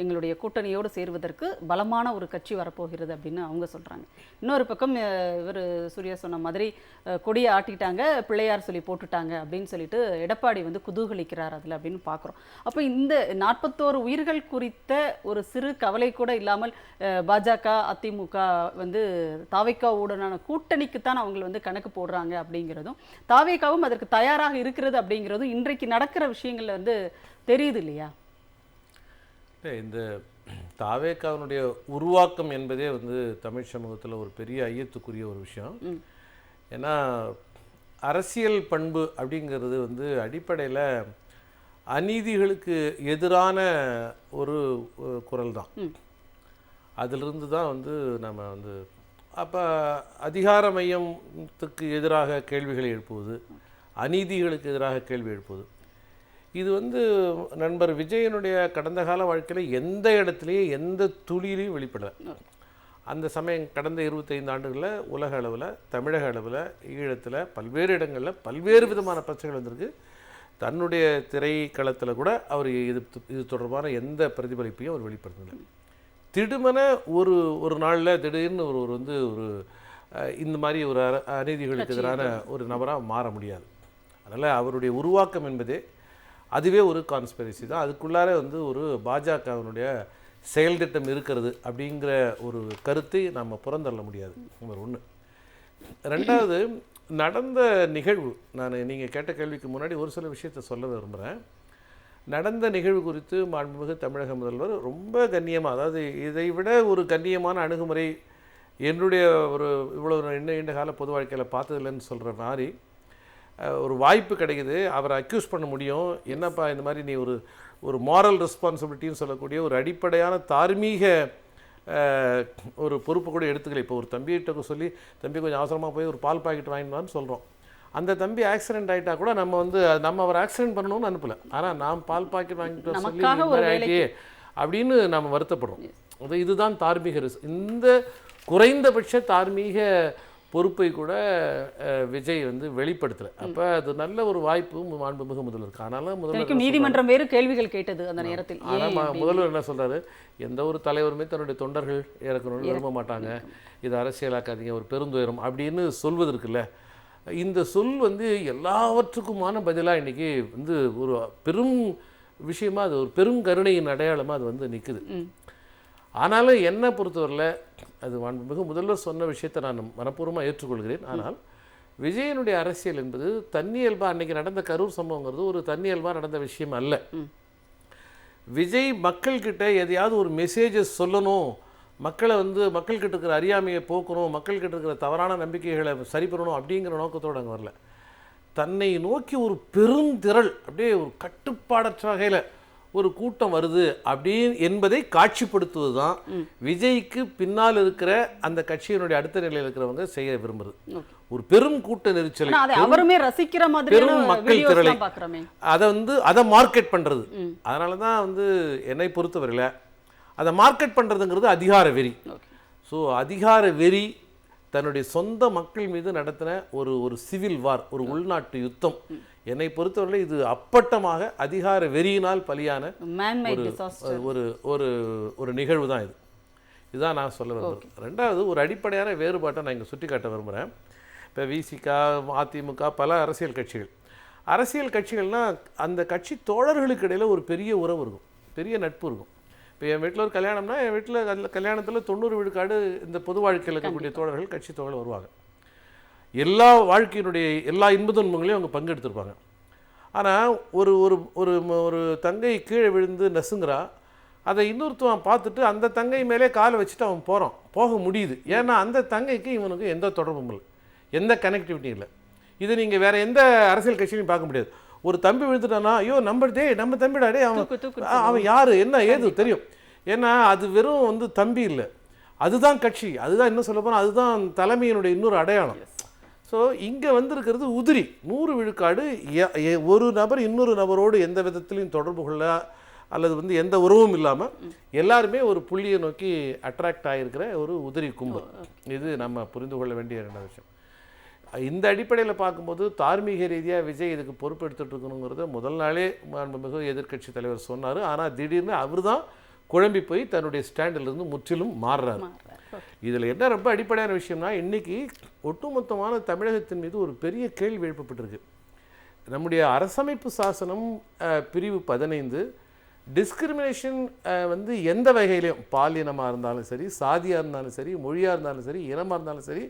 எங்களுடைய கூட்டணியோடு சேருவதற்கு பலமான ஒரு கட்சி வரப்போகிறது அப்படின்னு அவங்க சொல்றாங்க. இன்னொரு பக்கம் இவர் சூர்யா சொன்ன மாதிரி கொடியை ஆட்டிட்டாங்க, பிள்ளையார் சொல்லி போட்டுட்டாங்க அப்படின்னு சொல்லிட்டு எடப்பாடி வந்து குதூகலிக்கிறார் அதில் அப்படின்னு பார்க்குறோம். அப்போ இந்த 41 உயிர்கள் குறித்த ஒரு சிறு கவலை கூட இல்லாமல் பாஜக அதிமுக வந்து தாவேகாவுடனான கூட்டணிக்குத்தான் அவங்க வந்து கணக்கு போடுறாங்க அப்படிங்கிறதும், தாவேகாவும் அதற்கு தயாராக இருக்கிறது அப்படிங்கிறதும் இன்றைக்கு நடக்கிற விஷயங்கள்ல வந்து தெரியுது இல்லையா? இந்த தாவேகாவினுடைய உருவாக்கம் என்பதே வந்து தமிழ் சமூகத்தில் ஒரு பெரிய ஐயத்துக்குரிய ஒரு விஷயம். ஏன்னா அரசியல் பண்பு அப்படிங்கிறது வந்து அடிப்படையில் அநீதிகளுக்கு எதிரான ஒரு குரல் தான். அதிலிருந்து தான் வந்து நம்ம வந்து அப்போ அதிகார மையத்துக்கு எதிராக கேள்விகளை எழுப்புவது, அநீதிகளுக்கு எதிராக கேள்வி எழுப்புவது, இது வந்து நண்பர் விஜயனுடைய கடந்த கால வாழ்க்கையில் எந்த இடத்துலையும் எந்த துளியிலையும் வெளிப்படலை. அந்த சமயம் கடந்த 25 ஆண்டுகளில் உலக அளவில், தமிழக அளவில், ஈழத்தில் பல்வேறு இடங்களில் பல்வேறு விதமான பிரச்சனைகள் வந்திருக்கு. தன்னுடைய திரைக்களத்தில் கூட அவர் இது தொடர்பான எந்த பிரதிபலிப்பையும் அவர் வெளிப்படுத்தலை. திடுமென ஒரு நாளில் திடீர்னு ஒரு வந்து ஒரு இந்த மாதிரி ஒரு அநீதிகளுக்கு எதிரான ஒரு நபராக மாற முடியாது. அதனால் அவருடைய உருவாக்கம் என்பதே அதுவே ஒரு கான்ஸ்பிரசி தான். அதுக்குள்ளார வந்து ஒரு பாஜகவினுடைய செயல் திட்டம் இருக்கிறது அப்படிங்கிற ஒரு கருத்தை நம்ம புறந்தள்ள முடியாது. நம்பர் 1. 2வது, நடந்த நிகழ்வு, நீங்கள் கேட்ட கேள்விக்கு முன்னாடி ஒரு சில விஷயத்தை சொல்ல விரும்புகிறேன். நடந்த நிகழ்வு குறித்து மாண்புமிகு தமிழக முதல்வர் ரொம்ப கண்ணியமாக, அதாவது இதை விட ஒரு கண்ணியமான அணுகுமுறை என்னுடைய ஒரு இவ்வளோ நீண்ட கால பொது வாழ்க்கையில் பார்த்ததில்லைன்னு சொல்கிற மாதிரி ஒரு வாய்ப்பு கிடைக்குது. அவரை அக்யூஸ் பண்ண முடியும், என்னப்பா இந்த மாதிரி நீ ஒரு மாரல் ரெஸ்பான்சிபிலிட்டின்னு சொல்லக்கூடிய ஒரு அடிப்படையான தார்மீக ஒரு பொறுப்பு கூட எடுத்துக்கல. இப்போ ஒரு தம்பிகிட்ட சொல்லி, தம்பி கொஞ்சம் அவசரமாக போய் ஒரு பால் பாக்கெட் வாங்கினான்னு சொல்கிறோம். அந்த தம்பி ஆக்சிடென்ட் ஆகிட்டா கூட நம்ம அவர் ஆக்சிடென்ட் பண்ணணும்னு அனுப்பலை, ஆனால் நாம் பால் பாக்கெட் வாங்கிட்டு சொல்லி ஆகிட்டே அப்படின்னு நம்ம வருத்தப்படுறோம். இதுதான் தார்மீக இந்த குறைந்தபட்ச தார்மீக பொறுப்பை கூட விஜய் வந்து வெளிப்படுத்தலை. அப்போ அது நல்ல ஒரு வாய்ப்பு மாண்புமிகு முதல்வருக்கு. ஆனாலும் முதல்வர் நீதிமன்றம் வேறு கேள்விகள் கேட்டது அந்த நேரத்தில். ஆனால் முதல்வர் என்ன சொல்றாரு, எந்த ஒரு தலைவருமே தன்னுடைய தொண்டர்கள் இறக்கணும்னு விரும்ப மாட்டாங்க, இது அரசியலாக்காதீங்க, ஒரு பெருந்துயரம் அப்படின்னு சொல்வது இருக்குல்ல, இந்த சொல் வந்து எல்லாவற்றுக்குமான பதிலாக இன்னைக்கு வந்து ஒரு பெரும் விஷயமா, அது ஒரு பெரும் கருணையின் அடையாளமாக அது வந்து நிற்குது. ஆனாலும் என்னை பொறுத்தவரையில் அது மிக முதல்வர் சொன்ன விஷயத்தை நான் மனப்பூர்வமாக ஏற்றுக்கொள்கிறேன். ஆனால் விஜயனுடைய அரசியல் என்பது தன்னியல்பாக அன்றைக்கி நடந்த கரூர் சம்பவங்கிறது ஒரு தன்னியல்பாக நடந்த விஷயம் அல்ல. விஜய் மக்கள்கிட்ட எதையாவது ஒரு மெசேஜஸ் சொல்லணும், மக்களை வந்து மக்கள்கிட்ட இருக்கிற அறியாமையை போக்கணும், மக்கள்கிட்ட இருக்கிற தவறான நம்பிக்கைகளை சரி பண்ணணும் அப்படிங்கிற நோக்கத்தோடு அங்கே வரல. தன்னை நோக்கி ஒரு பெருந்திரள் அப்படியே ஒரு கட்டுப்பாடற்ற வகையில் ஒரு கூட்டம் வருது அப்படின்னு என்பதை காட்சிப்படுத்துவது தான் விஜய்க்கு பின்னால் இருக்கிற அந்த கட்சியினுடைய அடுத்த நிலையில் இருக்கிறவங்க செய்ய விரும்புறது. ஒரு பெரும் கூட்ட நெரிச்சலை, அவருமே ரசிக்கிற மாதிரி பெரும் மக்கள் திரளை, அதை வந்து அதை மார்க்கெட் பண்றது. அதனால தான் வந்து என்னை பொறுத்தவரையில் அதை மார்க்கெட் பண்றதுங்கிறது அதிகார வெறி. ஸோ அதிகார வெறி தன்னுடைய சொந்த மக்கள் மீது நடத்தின ஒரு சிவில் வார், ஒரு உள்நாட்டு யுத்தம். என்னை பொறுத்தவரை இது அப்பட்டமாக அதிகார வெறியினால் பலியான ஒரு ஒரு ஒரு நிகழ்வு தான் இது. இதுதான் நான் சொல்ல விரும்புகிறேன். ரெண்டாவது ஒரு அடிப்படையான வேறுபாட்டை நான் இங்கே சுட்டி காட்ட விரும்புகிறேன். இப்போ விசிக, அதிமுக, பல அரசியல் கட்சிகள்னால் அந்த கட்சி தோழர்களுக்கு இடையில் ஒரு பெரிய உறவு இருக்கும், பெரிய நட்பு இருக்கும். இப்போ என் வீட்டில் ஒரு கல்யாணம்னா என் வீட்டில் கல்யாணத்தில் 90 விழுக்காடு இந்த பொது வாழ்க்கையில் இருக்கக்கூடிய தோழர்கள், கட்சி தோழர்கள் வருவாங்க. எல்லா வாழ்க்கையினுடைய எல்லா இன்ப துன்பங்களையும் அவங்க பங்கெடுத்திருப்பாங்க. ஆனால் ஒரு ஒரு ஒரு ஒரு தங்கை கீழே விழுந்து நசுங்கிறா, அதை இன்னொருத்தவன் பார்த்துட்டு அந்த தங்கை மேலே காலை வச்சுட்டு அவன் போக முடியுது. ஏன்னா அந்த தங்கைக்கு இவனுக்கு எந்த தொடர்பும் இல்லை, எந்த கனெக்டிவிட்டியும் இல்லை. இது நீங்கள் வேறு எந்த அரசியல் கட்சியிலையும் பார்க்க முடியாது. ஒரு தம்பி விழுந்துட்டானா, ஐயோ நம்ம தம்பிடாடே, அவன் யார் என்ன ஏது தெரியும். ஏன்னா அது வெறும் வந்து தம்பி இல்லை, அதுதான் கட்சி, அதுதான் இன்னும் சொல்ல போனால் அதுதான் தலைமையினுடைய இன்னொரு அடையாளம். ஸோ இங்கே வந்திருக்கிறது உதிரி 100 விழுக்காடு. ஒரு நபர் இன்னொரு நபரோடு எந்த விதத்திலையும் தொடர்பு கொள்ள அல்லது வந்து எந்த உறவும் இல்லாமல் எல்லாருமே ஒரு புள்ளியை நோக்கி அட்ராக்ட் ஆகிருக்கிற ஒரு உதிரி கும்பல். இது நம்ம புரிந்து கொள்ள வேண்டிய 2 விஷயம். இந்த அடிப்படையில் பார்க்கும்போது தார்மீக ரீதியாக விஜய் இதுக்கு பொறுப்பெடுத்துட்டு இருக்கணுங்கிறத முதல் நாளே மிக எதிர்க்கட்சி தலைவர் சொன்னார். ஆனால் திடீர்னு அவர் தான் குழம்பி போய் தன்னுடைய ஸ்டாண்டிலிருந்து முற்றிலும் மாறுறாரு. இதில் என்ன ரொம்ப அடிப்படையான விஷயம்னா, இன்றைக்கி ஒட்டுமொத்தமான தமிழகத்தின் மீது ஒரு பெரிய கேள்வி எழுப்பப்பட்டிருக்கு. நம்முடைய அரசமைப்பு சாசனம் பிரிவு 15 டிஸ்கிரிமினேஷன் வந்து எந்த வகையிலையும், பாலினமாக இருந்தாலும் சரி, சாதியாக இருந்தாலும் சரி, மொழியாக இருந்தாலும் சரி, இனமாக இருந்தாலும் சரி,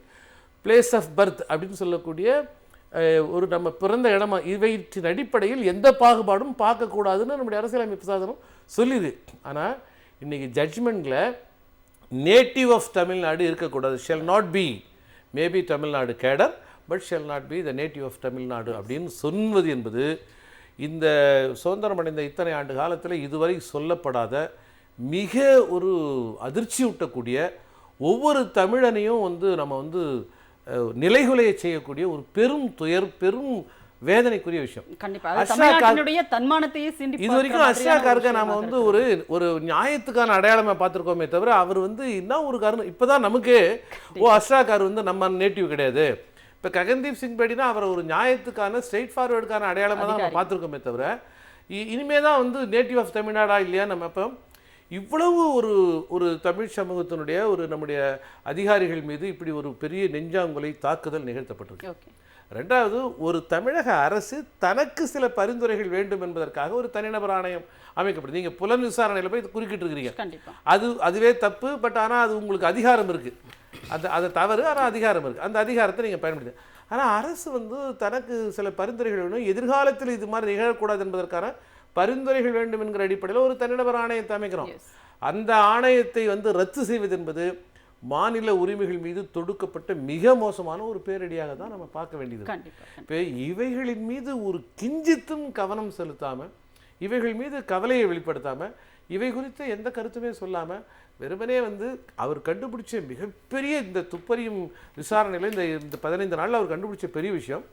பிளேஸ் ஆஃப் பர்த் அப்படின்னு சொல்லக்கூடிய ஒரு நம்ம பிறந்த இடமா, இவற்றின் அடிப்படையில் எந்த பாகுபாடும் பார்க்கக்கூடாதுன்னு நம்முடைய அரசியலமைப்பு சாசனம் சொல்லிது. ஆனால் இன்றைக்கி ஜட்ஜ்மெண்ட்டில் நேட்டிவ் ஆஃப் தமிழ்நாடு இருக்கக்கூடாது, shall not be maybe Tamil Nadu cadre but shall not be the native of Tamil Nadu அப்படின்னு சொல்வது என்பது இந்த சுதந்திரம் அடைந்த இத்தனை ஆண்டு காலத்தில் இதுவரை சொல்லப்படாத மிக ஒரு அதிர்ச்சி ஊட்டக்கூடிய, ஒவ்வொரு தமிழனையும் வந்து நம்ம வந்து நிலைகுலைய செய்யக்கூடிய ஒரு பெரும் துயர், பெரும் வேதனைக்குரிய விஷயம். இது வரைக்கும் அஷ்ராக்காருக்கு நாம வந்து ஒரு நியாயத்துக்கான அடையாளமா பார்த்துருக்கோமே தவிர, அவர் வந்து என்ன ஒரு காரணம் இப்பதான் நமக்கு அஷ்ராக்கார் வந்து நம்ம நேட்டிவ் கிடையாது. இப்போ ககன்தீப் சிங் பேடினா அவரை ஒரு நியாயத்துக்கான ஸ்ட்ரெயிட் ஃபார்வர்டுக்கான அடையாளமாக தான் நம்ம பார்த்துருக்கோமே தவிர, இனிமே தான் வந்து நேட்டிவ் ஆஃப் தமிழ்நாடா இல்லையா நம்ம அப்போ இவ்வளவு ஒரு தமிழ் சமூகத்தினுடைய நம்முடைய அதிகாரிகள் மீது இப்படி ஒரு பெரிய நெஞ்சாங்குலை தாக்குதல் நிகழ்த்தப்பட்டிருக்கு. ரெண்டாவது, ஒரு தமிழக அரசு தனக்கு சில பரிந்துரைகள் வேண்டும் என்பதற்காக ஒரு தனிநபர் ஆணையம் அமைக்கப்படுது. நீங்கள் புலன் விசாரணையில் போய் குறுக்கிட்டு இருக்கிறீங்க, அதுவே தப்பு. பட் ஆனால் அது உங்களுக்கு அதிகாரம் இருக்குது, அது தவறு. ஆனால் அதிகாரம் இருக்குது, அந்த அதிகாரத்தை நீங்கள் பயன்படுத்து. ஆனால் அரசு வந்து தனக்கு சில பரிந்துரைகள் வேணும், எதிர்காலத்தில் இது மாதிரி நிகழக்கூடாது என்பதற்கான பரிந்துரைகள் வேண்டும் என்கிற அடிப்படையில் ஒரு தனிநபர் ஆணையத்தை அமைக்கிறோம். அந்த ஆணையத்தை வந்து ரத்து செய்வது என்பது மாநில உரிமைகள் மீது தொடுக்கப்பட்ட மிக மோசமான ஒரு பேரடியாக தான் நம்ம பார்க்க வேண்டியது. இப்போ இவைகளின் மீது ஒரு கிஞ்சித்தும் கவனம் செலுத்தாமல், இவைகள் மீது கவலையை வெளிப்படுத்தாமல், இவை குறித்து எந்த கருத்துமே சொல்லாமல், வெறுமனே வந்து அவர் கண்டுபிடிச்ச மிகப்பெரிய இந்த துப்பறியும் விசாரணையில் இந்த 15 நாளில் அவர் கண்டுபிடிச்ச பெரிய விஷயம்,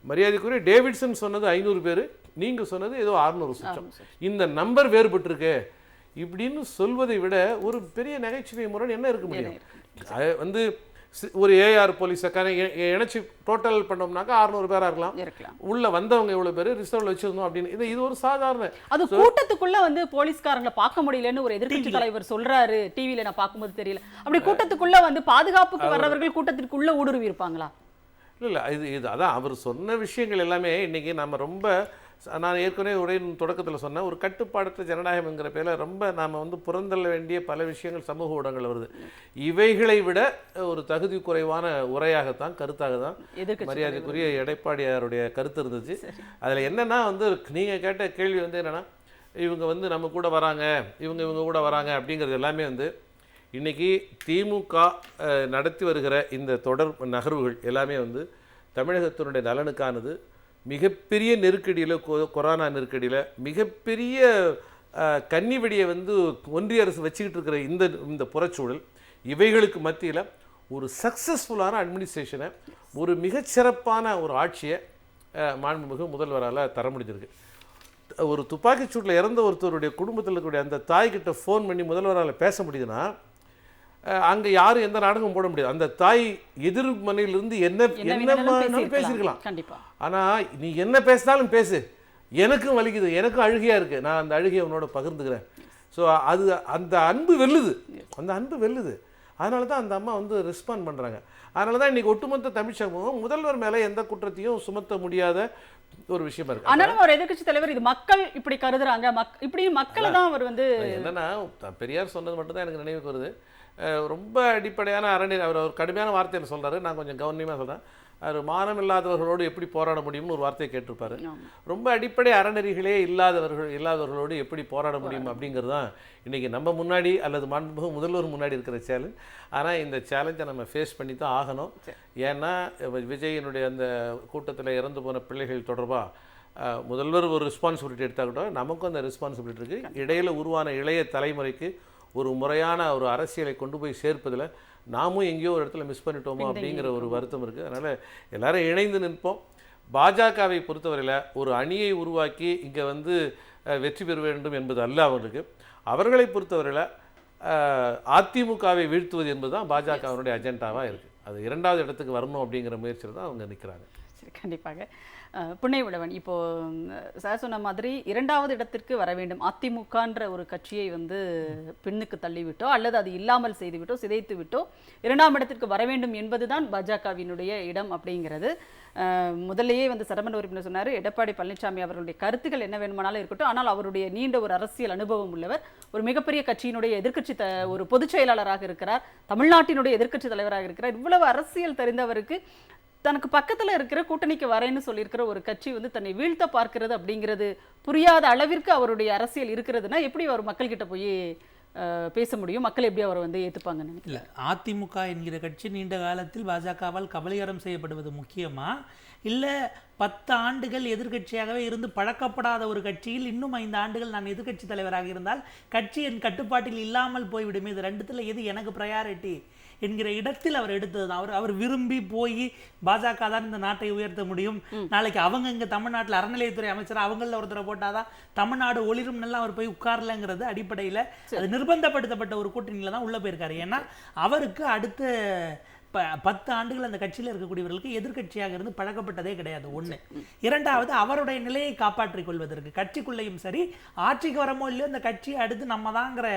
மரியாதைக்குரிய டேவிட்சன் சொன்னது 500 பேர், நீங்கள் சொன்னது ஏதோ 600 லட்சம். இந்த நம்பர் வேறுபட்டிருக்கு. இப்படின்னு சொல்வதை விட ஒரு பெரிய நகைச்சுவை முரண் என்ன இருக்க முடியும்? அது வந்து ஒரு ஏஆர் போலீஸை இணைச்சி டோட்டல் பண்ணோம்னாக்கா 600 பேரா இருக்கலாம். உள்ள வந்தவங்க எவ்வளவு பேர் ரிசர்வ்ல வச்சிருந்தோம் அப்படின்னு இது ஒரு சாதாரண. அது கூட்டத்துக்குள்ள வந்து போலீஸ்காரங்களை பார்க்க முடியலன்னு ஒரு எதிர்க்கட்சி தலைவர் சொல்றாரு, டிவில நான் பார்க்கும்போது தெரியல. அப்படி கூட்டத்துக்குள்ள வந்து பாதுகாப்புக்கு வர்றவர்கள் கூட்டத்திற்குள்ள ஊடுருவி இருப்பாங்களா? இல்லை இது அதான் அவர் சொன்ன விஷயங்கள் எல்லாமே இன்னைக்கு நம்ம ரொம்ப, நான் ஏற்கனவே உரையின் தொடக்கத்தில் சொன்னேன், ஒரு கட்டுப்பாடற்ற ஜனநாயகம்ங்கிற பேரில் ரொம்ப நாம் வந்து புறந்தள்ள வேண்டிய பல விஷயங்கள் சமூக ஊடகங்கள் வருது. இவைகளை விட ஒரு தகுதி குறைவான உரையாகத்தான், கருத்தாக தான் மரியாதைக்குரிய எடப்பாடியாருடைய கருத்து இருந்துச்சு. அதில் என்னென்னா வந்து நீங்கள் கேட்ட கேள்வி வந்து என்னென்னா, இவங்க வந்து நம்ம கூட வராங்க, இவங்க கூட வராங்க அப்படிங்கிறது எல்லாமே வந்து இன்றைக்கி திமுக நடத்தி வருகிற இந்த தொடர் நகர்வுகள் எல்லாமே வந்து தமிழகத்தினுடைய நலனுக்கானது. மிகப்பெரிய நெருக்கடியில், கொரோனா நெருக்கடியில் மிகப்பெரிய கன்னிவெடியை வந்து ஒன்றிய அரசு வச்சுக்கிட்டு இருக்கிற இந்த புறச்சூழல், இவைகளுக்கு மத்தியில் ஒரு சக்ஸஸ்ஃபுல்லான அட்மினிஸ்ட்ரேஷனை, ஒரு மிகச்சிறப்பான ஒரு ஆட்சியை மாண்புமிகு முதல்வரால் தர முடிஞ்சிருக்கு. ஒரு துப்பாக்கிச்சூட்டில் இறந்த ஒருத்தருடைய குடும்பத்தில் இருக்கக்கூடிய அந்த தாய்கிட்ட ஃபோன் பண்ணி முதல்வரால் பேச முடியுதுன்னா, அங்கே யாரும் எந்த நாடகம் போட முடியாது. அந்த தாய் எதிர்மனையிலிருந்து என்ன பேசியிருக்கலாம். ஆனால் நீ என்ன பேசினாலும் பேசு, எனக்கும் வலிக்குது, எனக்கும் அழுகையாக இருக்குது, நான் அந்த அழுகையை உன்னோட பகிர்ந்துக்கிறேன். ஸோ அது அந்த அன்பு வெல்லுது. அதனால தான் அந்த அம்மா வந்து ரெஸ்பாண்ட் பண்ணுறாங்க. அதனால தான் இன்றைக்கி ஒட்டுமொத்த தமிழ் சமூகம் முதல்வர் மேலே எந்த குற்றத்தையும் சுமத்த முடியாத ஒரு விஷயமா இருக்கு. ஆனாலும் ஒரு எதிர்க்கட்சி தலைவர் இது மக்கள் இப்படி கருதுறாங்க, இப்படி மக்களை தான் அவர் வந்து என்னன்னா, பெரியார் சொன்னது மட்டும் தான் எனக்கு நினைவுக்கு வருது. ரொம்ப அடிப்படையான அவர் ஒரு கடுமையான வார்த்தையில் சொல்கிறாரு, நான் கொஞ்சம் கவனமாக சொல்கிறேன். அவர் மானம் இல்லாதவர்களோடு எப்படி போராட முடியும்னு ஒரு வார்த்தையை கேட்டிருப்பாரு. ரொம்ப அடிப்படை அறநெறிகளே இல்லாதவர்களோடு எப்படி போராட முடியும் அப்படிங்கிறது தான் இன்றைக்கி நம்ம முன்னாடி அல்லது மாண்புமிகு முதல்வர் முன்னாடி இருக்கிற சேலஞ்ச். ஆனால் இந்த சேலஞ்சை நம்ம ஃபேஸ் பண்ணி தான் ஆகணும். ஏன்னா விஜயினுடைய அந்த கூட்டத்தில் இறந்து போன பிள்ளைகள் தொடர்பாக முதல்வர் ஒரு ரெஸ்பான்சிபிலிட்டி எடுத்தாக்கிட்டோம், நமக்கும் அந்த ரெஸ்பான்சிபிலிட்டி இருக்குது. இடையில் உருவான இளைய தலைமுறைக்கு ஒரு முறையான ஒரு அரசியலை கொண்டு போய் சேர்ப்பதில் நாமும் எங்கேயோ ஒரு இடத்துல மிஸ் பண்ணிட்டோமோ அப்படிங்கிற ஒரு வருத்தம் இருக்குது. அதனால் எல்லாரும் இணைந்து நிற்போம். பாஜகவை பொறுத்தவரையில் ஒரு அணியை உருவாக்கி இங்கே வந்து வெற்றி பெற வேண்டும் என்பது அல்ல அவர்களுக்கு. அவர்களை பொறுத்தவரையில் அதிமுகவை வீழ்த்துவது என்பது தான் பாஜகவினுடைய அஜெண்டாவாக இருக்குது. அது 2வது இடத்துக்கு வரணும் அப்படிங்கிற முயற்சியில் தான் அவங்க நிற்கிறாங்க. சரி, கண்டிப்பாக. புன்னை உழவன், இப்போ சார் சொன்ன மாதிரி 2வது இடத்திற்கு வர வேண்டும், அதிமுகன்ற ஒரு கட்சியை வந்து பின்னுக்கு தள்ளிவிட்டோ அல்லது அது இல்லாமல் செய்துவிட்டோ சிதைத்து விட்டோ 2ஆம் இடத்திற்கு வர வேண்டும் என்பதுதான் பாஜகவினுடைய இடம் அப்படிங்கிறது. முதல்லையே வந்து சட்டமன்ற உறுப்பினர் சொன்னார், எடப்பாடி பழனிசாமி அவர்களுடைய கருத்துக்கள் என்ன வேணுமானாலும் இருக்கட்டும், ஆனால் அவருடைய நீண்ட ஒரு அரசியல் அனுபவம் உள்ளவர், ஒரு மிகப்பெரிய கட்சியினுடைய எதிர்க்கட்சி ஒரு பொதுச் செயலாளராக இருக்கிறார், தமிழ்நாட்டினுடைய எதிர்க்கட்சி தலைவராக இருக்கிறார். இவ்வளவு அரசியல் தெரிந்தவருக்கு தனக்கு பக்கத்தில் இருக்கிற கூட்டணிக்கு வரேன்னு சொல்லியிருக்கிற ஒரு கட்சி வந்து தன்னை வீழ்த்த பார்க்கிறது அப்படிங்கிறது புரியாத அளவிற்கு அவருடைய அரசியல் இருக்கிறதுனா எப்படி அவர் மக்கள்கிட்ட போய் பேச முடியும்? மக்கள் எப்படி அவரை வந்து ஏற்றுப்பாங்கன்னு இல்லை. அதிமுக என்கிற கட்சி நீண்ட காலத்தில் பாஜகவால் கபலீகரம் செய்யப்படுவது முக்கியமா, இல்லை 10 ஆண்டுகள் எதிர்க்கட்சியாகவே இருந்து பழக்கப்படாத ஒரு கட்சியில் இன்னும் 5 ஆண்டுகள் நான் எதிர்க்கட்சி தலைவராக இருந்தால் கட்சி என் கட்டுப்பாட்டில் இல்லாமல் போய்விடுமே, இது 2த்துல எது எனக்கு ப்ரையாரிட்டி என்கிற இடத்தில் அவர் எடுத்தது தான். அவர் விரும்பி போய் பாஜக தான் இந்த நாட்டை உயர்த்த முடியும், நாளைக்கு அவங்க இங்கே தமிழ்நாட்டில் அறநிலையத்துறை அமைச்சர் அவங்களில் ஒருத்தரை போட்டாதான் தமிழ்நாடு ஒளிரும் நல்லா அவர் போய் உட்காரலங்கிறது அடிப்படையில் அது நிர்பந்தப்படுத்தப்பட்ட ஒரு கூட்டணியில் தான் உள்ளே போயிருக்காரு. ஏன்னா அவருக்கு அடுத்த 10 ஆண்டுகள் அந்த கட்சியில் இருக்கக்கூடியவர்களுக்கு எதிர்க்கட்சியாக இருந்து பழக்கப்பட்டதே கிடையாது. 1. 2வது அவருடைய நிலையை காப்பாற்றிக் கொள்வதற்கு கட்சிக்குள்ளேயும் சரி, ஆட்சிக்கு வரமோ இல்லையோ இந்த கட்சியை அடுத்து நம்ம தாங்கிற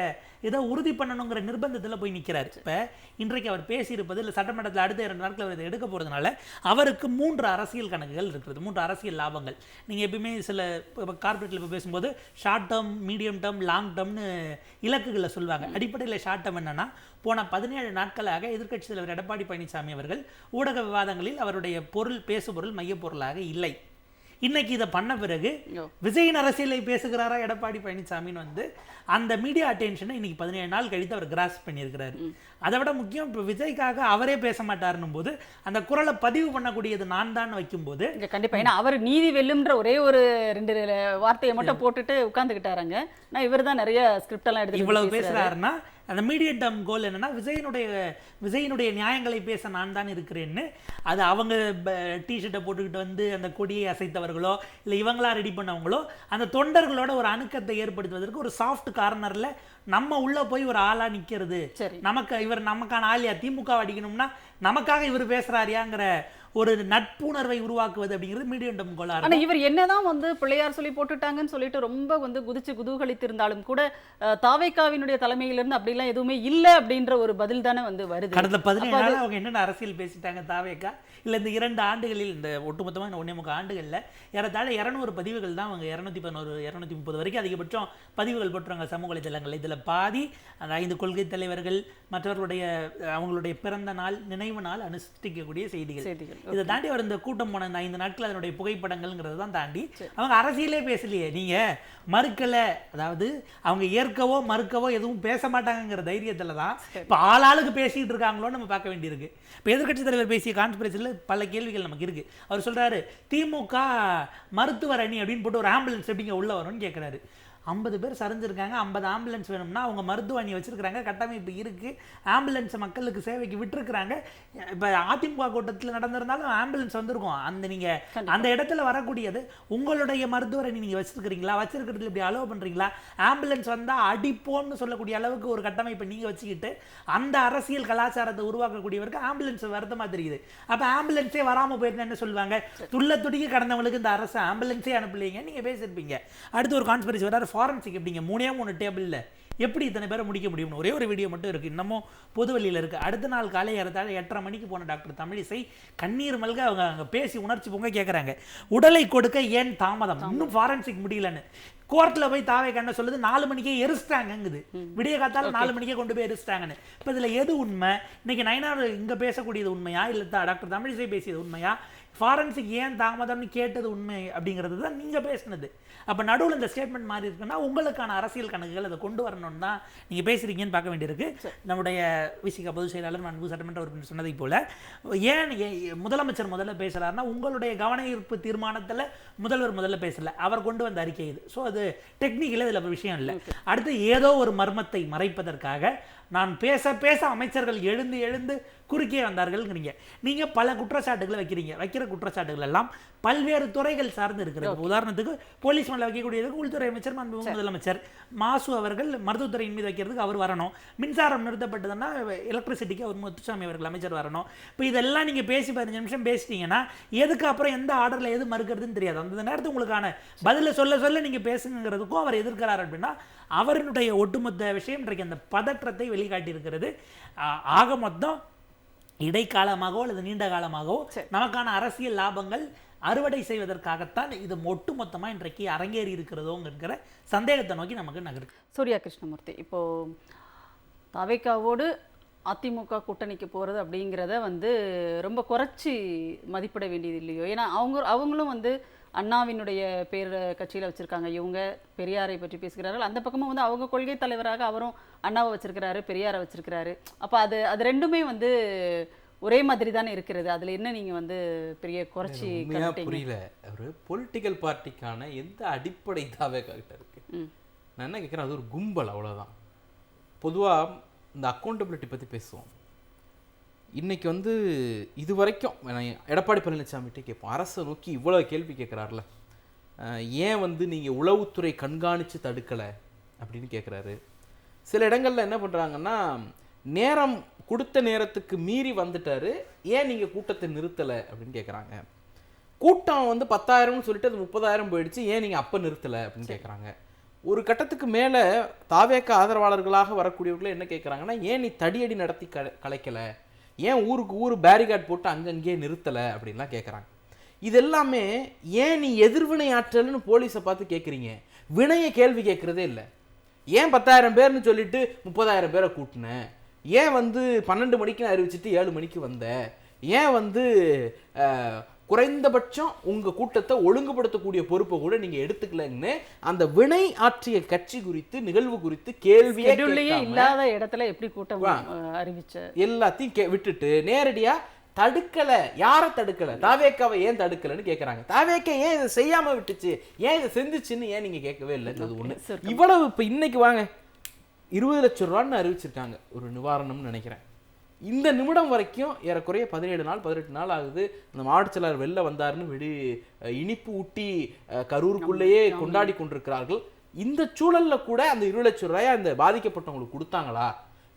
இதை உறுதி பண்ணணுங்கிற நிர்பந்தத்தில் போய் நிற்கிறார். இப்போ இன்றைக்கு அவர் பேசியிருப்பது இல்லை, சட்டமன்றத்தில் அடுத்த 2 நாட்கள் அவர் இதை எடுக்க போகிறதுனால அவருக்கு 3 அரசியல் கணக்குகள் இருக்கிறது, 3 அரசியல் லாபங்கள். நீங்கள் எப்பயுமே சில கார்பரேட்டில் இப்போ பேசும்போது short term, medium term, long டேர்ம்னு இலக்குகளை சொல்லுவாங்க. அடிப்படையில் ஷார்ட் டேர்ம் என்னன்னா, போன 17 நாட்களாக எதிர்க்கட்சி தலைவர் எடப்பாடி பழனிசாமி அவர்கள் ஊடக விவாதங்களில் அவருடைய பேசுபொருள் மையப்பொருளாக இல்லை. இன்னைக்கு இதை பண்ண பிறகு விஜயின் அரசியலை பேசுகிறாரா எடப்பாடி பழனிசாமின்னு வந்து அந்த மீடியா அட்டென்ஷனை இன்னைக்கு 17 நாள் கழித்து அவர் கிராஸ் பண்ணியிருக்கிறாரு. அதை விட முக்கியம், இப்போ விஜய்க்காக அவரே பேச மாட்டாருன்னும் போது அந்த குரலை பதிவு பண்ணக்கூடியது நான் தான் வைக்கும்போது கண்டிப்பா, ஏன்னா அவர் நீதி வெல்லும்ன்ற ஒரே ஒரு 2 வார்த்தையை மட்டும் போட்டுட்டு உட்கார்ந்துக்கிட்டாருங்க. நான் இவர் தான் நிறைய ஸ்கிரிப்ட் எல்லாம் எடுத்து இவ்வளவு பேசுறாருன்னா அந்த மீடியம் டேர்ம் கோல் என்னன்னா விஜயனுடைய நியாயங்களை பேச நான் தான் இருக்கிறேன்னு. அது அவங்க டிஷர்ட்டை போட்டுக்கிட்டு வந்து அந்த கொடியை அசைத்தவர்களோ இல்லை இவங்களா ரெடி பண்ணவங்களோ அந்த தொண்டர்களோட ஒரு அணுக்கத்தை ஏற்படுத்துவதற்கு ஒரு சாஃப்ட் கார்னர்ல நம்ம உள்ள போய் ஒரு ஆளா நிக்கிறது, நமக்கான ஆளியா திமுக அடிக்கணும்னா நமக்காக இவர் பேசுறாரியாங்கிற ஒரு நட்புணர்வை உருவாக்குவது அப்படிங்கிறது மீடியம் டேர்ம் கோலா. ஆனா இவர் என்னதான் வந்து பிள்ளையார் சொல்லி போட்டுட்டாங்கன்னு சொல்லிட்டு ரொம்ப வந்து குதிச்சு குதூகலித்திருந்தாலும் கூட தாவேகாவினுடைய தலைமையிலிருந்து அப்படிலாம் எதுவுமே இல்ல அப்படின்ற ஒரு பதில் தானே வந்து வருது. கடந்த 17 நாள் அவங்க என்னென்ன அரசியல் பேசிட்டாங்க தாவேகா, இல்ல இந்த 2 ஆண்டுகளில், இந்த ஒட்டுமொத்தமா 1.25 ஆண்டுகள்ல ஏறத்தாழ 200 பதிவுகள் தான் அவங்க 211 230 வரைக்கும் அதிகபட்சம் பதிவுகள் போட்டுறாங்க சமூக வலைதளங்கள். இதுல பாதி அந்த 5 கொள்கை தலைவர்கள் மற்றவர்களுடைய அவங்களுடைய பிறந்த நாள் நினைவு நாள் அனுஷ்டிக்கக்கூடிய செய்திகள். இதை தாண்டி அவர் இந்த கூட்டம் போன இந்த 5 நாட்கள் அதனுடைய புகைப்படங்கள்ங்கிறது தான் தாண்டி அவங்க அரசியலே பேசலையே. நீங்க மறுக்கல, அதாவது அவங்க ஏற்கவோ மறுக்கவோ எதுவும் பேச மாட்டாங்கிற தைரியத்துல தான் இப்ப ஆளாளுக்கு பேசிட்டு இருக்காங்களோன்னு நம்ம பார்க்க வேண்டியிருக்கு. இப்ப எதிர்க்கட்சி தலைவர் பேசிய கான்ஃபரன்ஸ்ல பல கேள்விகள் நமக்கு இருக்கு. அவர் சொல்றாரு திமுக மருத்துவர் அணி அப்படின்னு போட்டு ஒரு ஆம்புலன்ஸ் எப்படிங்க உள்ள வரும்னு கேட்கிறாரு. 50 பேர் சரிஞ்சிருக்காங்க, 50 ஆம்புலன்ஸ் வேணும்னா அவங்க மருத்துவ அணி வச்சிருக்காங்க, கட்டமைப்பு இருக்கு, ஆம்புலன்ஸ் மக்களுக்கு சேவைக்கு விட்டுருக்குறாங்க. இப்போ அதிமுக கூட்டத்தில் நடந்திருந்தாலும் ஆம்புலன்ஸ் வந்திருக்கும். நீங்க அந்த இடத்துல வரக்கூடியது உங்களுடைய மருத்துவர் அணி நீங்க வச்சிருக்கிறீங்களா, வச்சிருக்கிறது இப்படி அலோவ் பண்றீங்களா? ஆம்புலன்ஸ் வந்தா அடிப்போம்னு சொல்லக்கூடிய அளவுக்கு ஒரு கட்டமைப்பை நீங்க வச்சுக்கிட்டு அந்த அரசியல் கலாச்சாரத்தை உருவாக்கக்கூடியவருக்கு ஆம்புலன்ஸ் வருத்தமா தெரியுது. அப்ப ஆம்புலன்ஸே வராம போயிருந்தா என்ன சொல்லுவாங்க? துள்ள துடிக்க கடந்தவங்களுக்கு இந்த அரசு ஆம்புலன்ஸே அனுப்பலைங்க நீங்க பேசியிருப்பீங்க. அடுத்து ஒரு கான்ஃபரன்ஸ் வர ஃபாரன்சிக் எப்படிங்க 3 டேபிள்ல எப்படி இத்தனை பேரை முடிக்க முடியும்னு ஒரே ஒரு வீடியோ மட்டும் இருக்கு, இன்னமும் பொதுவெளியில் இருக்கு. அடுத்த நாள் காலை 8:30 மணிக்கு போன டாக்டர் தமிழிசை கண்ணீர் மல்க அவங்க அங்கே பேசி உணர்ச்சி பொங்க கேட்குறாங்க, உடலை கொடுக்க ஏன் தாமதம், இன்னும் ஃபாரன்சிக் முடியலன்னு. கோர்ட்ல போய் தாவே கண்ண சொல்லுது 4 மணிக்கே எரிச்சிட்டாங்குது, விடிய காத்தால 4 மணிக்கே கொண்டு போய் எரிச்சிட்டாங்கன்னு. இப்போ இதில் எது உண்மை? இன்னைக்கு நயனார் இங்கே பேசக்கூடியது உண்மையா, இல்லை டாக்டர் தமிழிசை பேசியது உண்மையா, ஃபாரன்சிக் ஏன் தாமதம்னு கேட்டது உண்மை அப்படிங்கிறது தான் நீங்கள் பேசினது. அப்போ நடுவில் இந்த ஸ்டேட்மெண்ட் மாறி இருக்குன்னா உங்களுக்கான அரசியல் கணக்குகள் அதை கொண்டு வரணும்னு தான் நீங்கள் பேசுகிறீங்கன்னு பார்க்க வேண்டியிருக்கு. நம்முடைய விசிக பொதுச் செயலாளர் அன்பு சட்டமன்ற உறுப்பினர் சொன்னதை போல ஏன் முதலமைச்சர் முதல்ல பேசுகிறாருன்னா உங்களுடைய கவன ஈர்ப்பு தீர்மானத்தில் முதல்ல பேசல, அவர் கொண்டு வந்த அறிக்கை இது. ஸோ அது டெக்னிக்கலாக இதில் விஷயம் இல்லை. அடுத்து ஏதோ ஒரு மர்மத்தை மறைப்பதற்காக நான் பேச அமைச்சர்கள் எழுந்து குறுக்கே வந்தார்கள்ங்கிறீங்க. நீங்க பல குற்றச்சாட்டுகளை வைக்கிற குற்றச்சாட்டுகள் எல்லாம் பல்வேறு துறைகள் சார்ந்து இருக்கிறது. உதாரணத்துக்கு போலீஸ் மேல வைக்கக்கூடியதுக்கு உள்துறை அமைச்சர் முதலமைச்சர், மாசு அவர்கள் மருத்துவத்துறையின் மீது வைக்கிறதுக்கு அவர் வரணும், மின்சாரம் நிறுத்தப்பட்டதுன்னா எலக்ட்ரிசிட்டிக்கு அவர் முத்துசாமி அவர்கள் அமைச்சர் வரணும். இப்போ இதெல்லாம் நீங்க பேசி 15 நிமிஷம் பேசிட்டீங்கன்னா எதுக்கு அப்புறம் எந்த ஆர்டர்ல எது மறுக்கிறதுன்னு தெரியாது. அந்த நேரத்துக்கு உங்களுக்கான பதில சொல்ல நீங்க பேசுங்கிறதுக்கும் அவர் எதிர்க்கிறார் அப்படின்னா அவருடைய ஒட்டுமொத்த விஷயம் இன்றைக்கு அந்த பதற்றத்தை வெளிக்காட்டி இருக்கிறது. ஆக மொத்தம் இடைக்காலமாகவோ அல்லது நீண்ட காலமாகவோ நமக்கான அரசியல் லாபங்கள் அறுவடை செய்வதற்காகத்தான் இது ஒட்டுமொத்தமா இன்றைக்கு அரங்கேறி இருக்கிறதோங்கிற சந்தேகத்தை நோக்கி நமக்கு நகருது. சூர்யா கிருஷ்ணமூர்த்தி, இப்போ தாவேகாவோடு அதிமுக கூட்டணிக்கு போறது அப்படிங்கிறத வந்து ரொம்ப குறைச்சி மதிப்பிட வேண்டியது இல்லையோ? ஏன்னா அவங்களும் வந்து அண்ணாவினுடைய பேர் கட்சியில் வச்சிருக்காங்க, இவங்க பெரியாரை பற்றி பேசுகிறார்கள், அந்த பக்கமும் வந்து அவங்க கொள்கை தலைவராக அவரும் அண்ணாவை வச்சிருக்கிறாரு, பெரியாரை வச்சிருக்கிறாரு. அப்போ அது ரெண்டுமே வந்து ஒரே மாதிரி தானே இருக்கிறது. அதுல என்ன நீங்க வந்து பெரிய குறைச்சி புரியல. ஒரு பொலிட்டிக்கல் பார்ட்டிக்கான எந்த அடிப்படை தாவேகா கிட்ட இருக்கு? நான் என்ன கேட்குறேன், அது ஒரு கும்பல், அவ்வளோதான். பொதுவாக இந்த அக்கௌண்டபிலிட்டி பற்றி பேசுவோம். இன்னைக்கு வந்து இது வரைக்கும் எடப்பாடி பழனிசாமிகிட்டே கேட்போம், அரசை நோக்கி இவ்வளோ கேள்வி கேட்குறாருல, ஏன் வந்து நீங்கள் உளவுத்துறை கண்காணித்து தடுக்கலை அப்படின்னு கேட்குறாரு. சில இடங்களில் என்ன பண்ணுறாங்கன்னா, நேரம் கொடுத்த நேரத்துக்கு மீறி வந்துட்டாரு, ஏன் நீங்கள் கூட்டத்தை நிறுத்தலை அப்படின்னு கேட்குறாங்க. கூட்டம் வந்து 10,000ன்னு சொல்லிட்டு அது 30,000 போயிடுச்சு, ஏன் நீங்கள் அப்போ நிறுத்தலை அப்படின்னு கேட்குறாங்க. ஒரு கட்டத்துக்கு மேலே தாவேகா ஆதரவாளர்களாக வரக்கூடியவர்களே என்ன கேட்குறாங்கன்னா, ஏன் நீ தடியடி நடத்தி கலைக்கலை, ஏன் ஊருக்கு ஊர் பேரிகார்ட் போட்டு அங்கங்கே நிறுத்தலை அப்படின்லாம் கேட்குறாங்க. இது எல்லாமே ஏன் நீ எதிர்வினை ஆற்றல்னு போலீஸை பார்த்து கேட்குறீங்க, வினையை கேள்வி கேட்குறதே இல்லை. ஏன் 10,000 பேர்னு சொல்லிட்டு 30,000 பேரை கூட்டினேன், ஏன் வந்து 12 மணிக்கு அறிவிச்சிட்டு 7 மணிக்கு வந்த, ஏன் வந்து குறைந்தபட்சம் உங்கள் கூட்டத்தை ஒழுங்குபடுத்தக்கூடிய பொறுப்பை கூட நீங்கள் எடுத்துக்கலன்னு அந்த வினை ஆற்றிய கட்சி குறித்து நிகழ்வு குறித்து கேள்வியே இல்லாத இடத்துல எப்படி கூட்டம் அறிவிச்ச எல்லாத்தையும் விட்டுட்டு நேரடியாக தடுக்கலை. யாரை தடுக்கலை? தாவேக்காவை ஏன் தடுக்கலைன்னு கேட்குறாங்க. தாவேக்கா ஏன் இதை செய்யாமல் விட்டுச்சு, ஏன் இதை செஞ்சுச்சுன்னு ஏன் நீங்கள் கேட்கவே இல்லை? அது ஒன்று. இவ்வளவு இப்போ இன்னைக்கு வாங்க 20 லட்சம் ரூபான்னு அறிவிச்சிருக்காங்க ஒரு நிவாரணம்னு நினைக்கிறேன். இந்த நிமிடம் வரைக்கும் ஏறக்குறைய 17 நாள் 18 நாள் ஆகுது. அந்த மாவட்ட செயலாளர் வெளில வந்தாருன்னு இனிப்பு ஊட்டி கரூருக்குள்ளேயே கொண்டாடி கொண்டிருக்கிறார்கள். இந்த சூழல்ல கூட அந்த 20 லட்சம் ரூபாய் அந்த பாதிக்கப்பட்டவங்களுக்கு கொடுத்தாங்களா?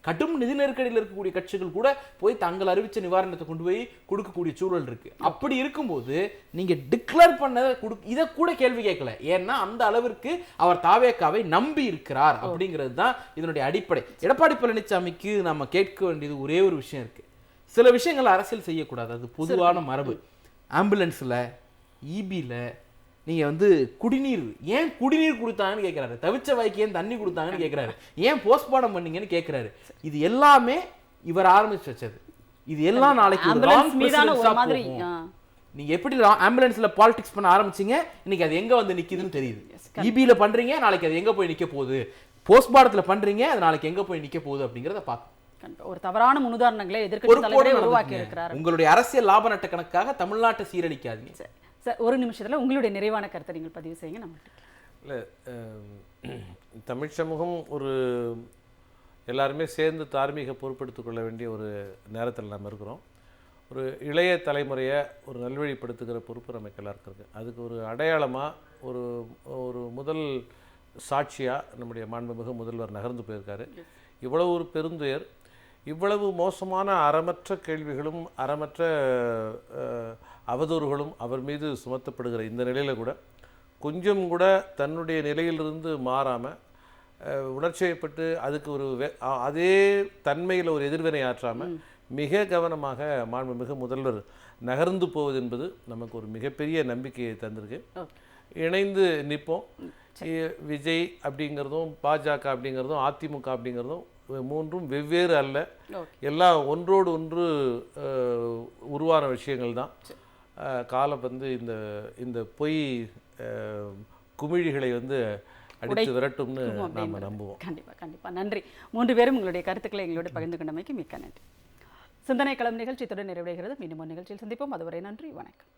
கடும் நிதி நெருக்கடியில் இருக்கக்கூடிய கட்சிகள் கூட போய் தங்கள் அறிவிச்ச நிவாரணத்தை கொண்டு போய் கொடுக்கக்கூடிய சூழல் இருக்கு. அப்படி இருக்கும்போது நீங்க டிக்ளேர் பண்ணதை இதை கூட கேள்வி கேட்கல. ஏன்னா அந்த அளவிற்கு அவர் தாவேக்காவை நம்பி இருக்கிறார் அப்படிங்கிறது தான் இதனுடைய அடிப்படை. எடப்பாடி பழனிசாமிக்கு நம்ம கேட்க வேண்டியது ஒரே ஒரு விஷயம் இருக்கு. சில விஷயங்கள் அரசியல் செய்யக்கூடாது, அது பொதுவான மரபு. ஆம்புலன்ஸ்ல ஈபில நீங்க வந்து குடிநீர் ஏன் குடிநீர் கொடுத்தாங்கன்னு கேட்கிறாரு, தவிச்ச வாய்க்கு ஏன் தண்ணி கொடுத்தாங்கன்னு கேட்கிறாரு, ஏன் போஸ்ட்மார்டம் பண்ணீங்கன்னு கேட்கிறாரு. இது எல்லாமே இவர் ஆரம்பிச்சு வச்சது. இது எல்லாம் நாளைக்கு நீங்க எப்படி ஆம்புலன்ஸ்ல பாலிடிக்ஸ் பண்ண ஆரம்பிச்சீங்க, இன்னைக்கு அது எங்க வந்து நிக்குதுன்னு தெரியுது. இபில பண்றீங்க, நாளைக்கு அது எங்க போய் நிக்க போகுது. போஸ்ட்மார்டத்துல பண்றீங்க, அது நாளைக்கு எங்க போய் நிக்க போகுது அப்படிங்கறத பார்க்க ஒரு தவறான முன்னுதாரணங்களை எதிர்க்கட்சி தலைவரே உருவாக்கி இருக்கிறார். உங்களுடைய அரசியல் லாப நட்ட கணக்காக தமிழ்நாட்டை சீரழிக்காதீங்க சார். ஒரு நிமிஷத்துல உங்களுடைய நிறைவான கருத்தை நீங்கள் பதிவு செய்யுங்க. நம்ம இல்லை, தமிழ் சமூகம் ஒரு எல்லாருமே சேர்ந்து தார்மீக பொறுப்பெடுத்துக் கொள்ள வேண்டிய ஒரு நேரத்தில் நம்ம இருக்கிறோம். ஒரு இளைய தலைமுறையை ஒரு நல்வழிப்படுத்துகிற பொறுப்பு நமக்கு எல்லாருக்கும் இருக்குது. அதுக்கு ஒரு அடையாளமாக ஒரு முதல் சாட்சியாக நம்முடைய மாண்புமிகு முதல்வர் நகர்ந்து போயிருக்காரு. இவ்வளவு ஒரு பெருந்துயர், இவ்வளவு மோசமான அறமற்ற கேள்விகளும் அறமற்ற அவதூறுகளும் அவர் மீது சுமத்தப்படுகிற இந்த நிலையில் கூட கொஞ்சம் கூட தன்னுடைய நிலையிலிருந்து மாறாமல் உணர்ச்சியப்பட்டு அதுக்கு ஒரு அதே தன்மையில் ஒரு எதிர்வினை ஆற்றாமல் மிக கவனமாக மாண்புமிகு முதல்வர் நகர்ந்து போவது என்பது நமக்கு ஒரு மிகப்பெரிய நம்பிக்கையை தந்திருக்கு. இணைந்து நிற்போம். விஜய் அப்படிங்கிறதும் பாஜக அப்படிங்கிறதும் அதிமுக அப்படிங்கிறதும் மூன்றும் வெவ்வேறு அல்ல, எல்லாம் ஒன்றோடு ஒன்று உருவான விஷயங்கள் தான். காலம் வந்து இந்த பொய் குமிழிகளை வந்து அடித்து விரட்டும்னு நாம் நம்புவோம். கண்டிப்பா நன்றி. 3 பேரும் உங்களுடைய கருத்துக்களை எங்களோட பகிர்ந்து கொண்டமைக்கு மிக்க நன்றி. சிந்தனை களம் நிகழ்ச்சி தொடர் நிறைவடைகிறது. மீண்டும் ஒரு நிகழ்ச்சியில் சந்திப்போம். அதுவரை நன்றி, வணக்கம்.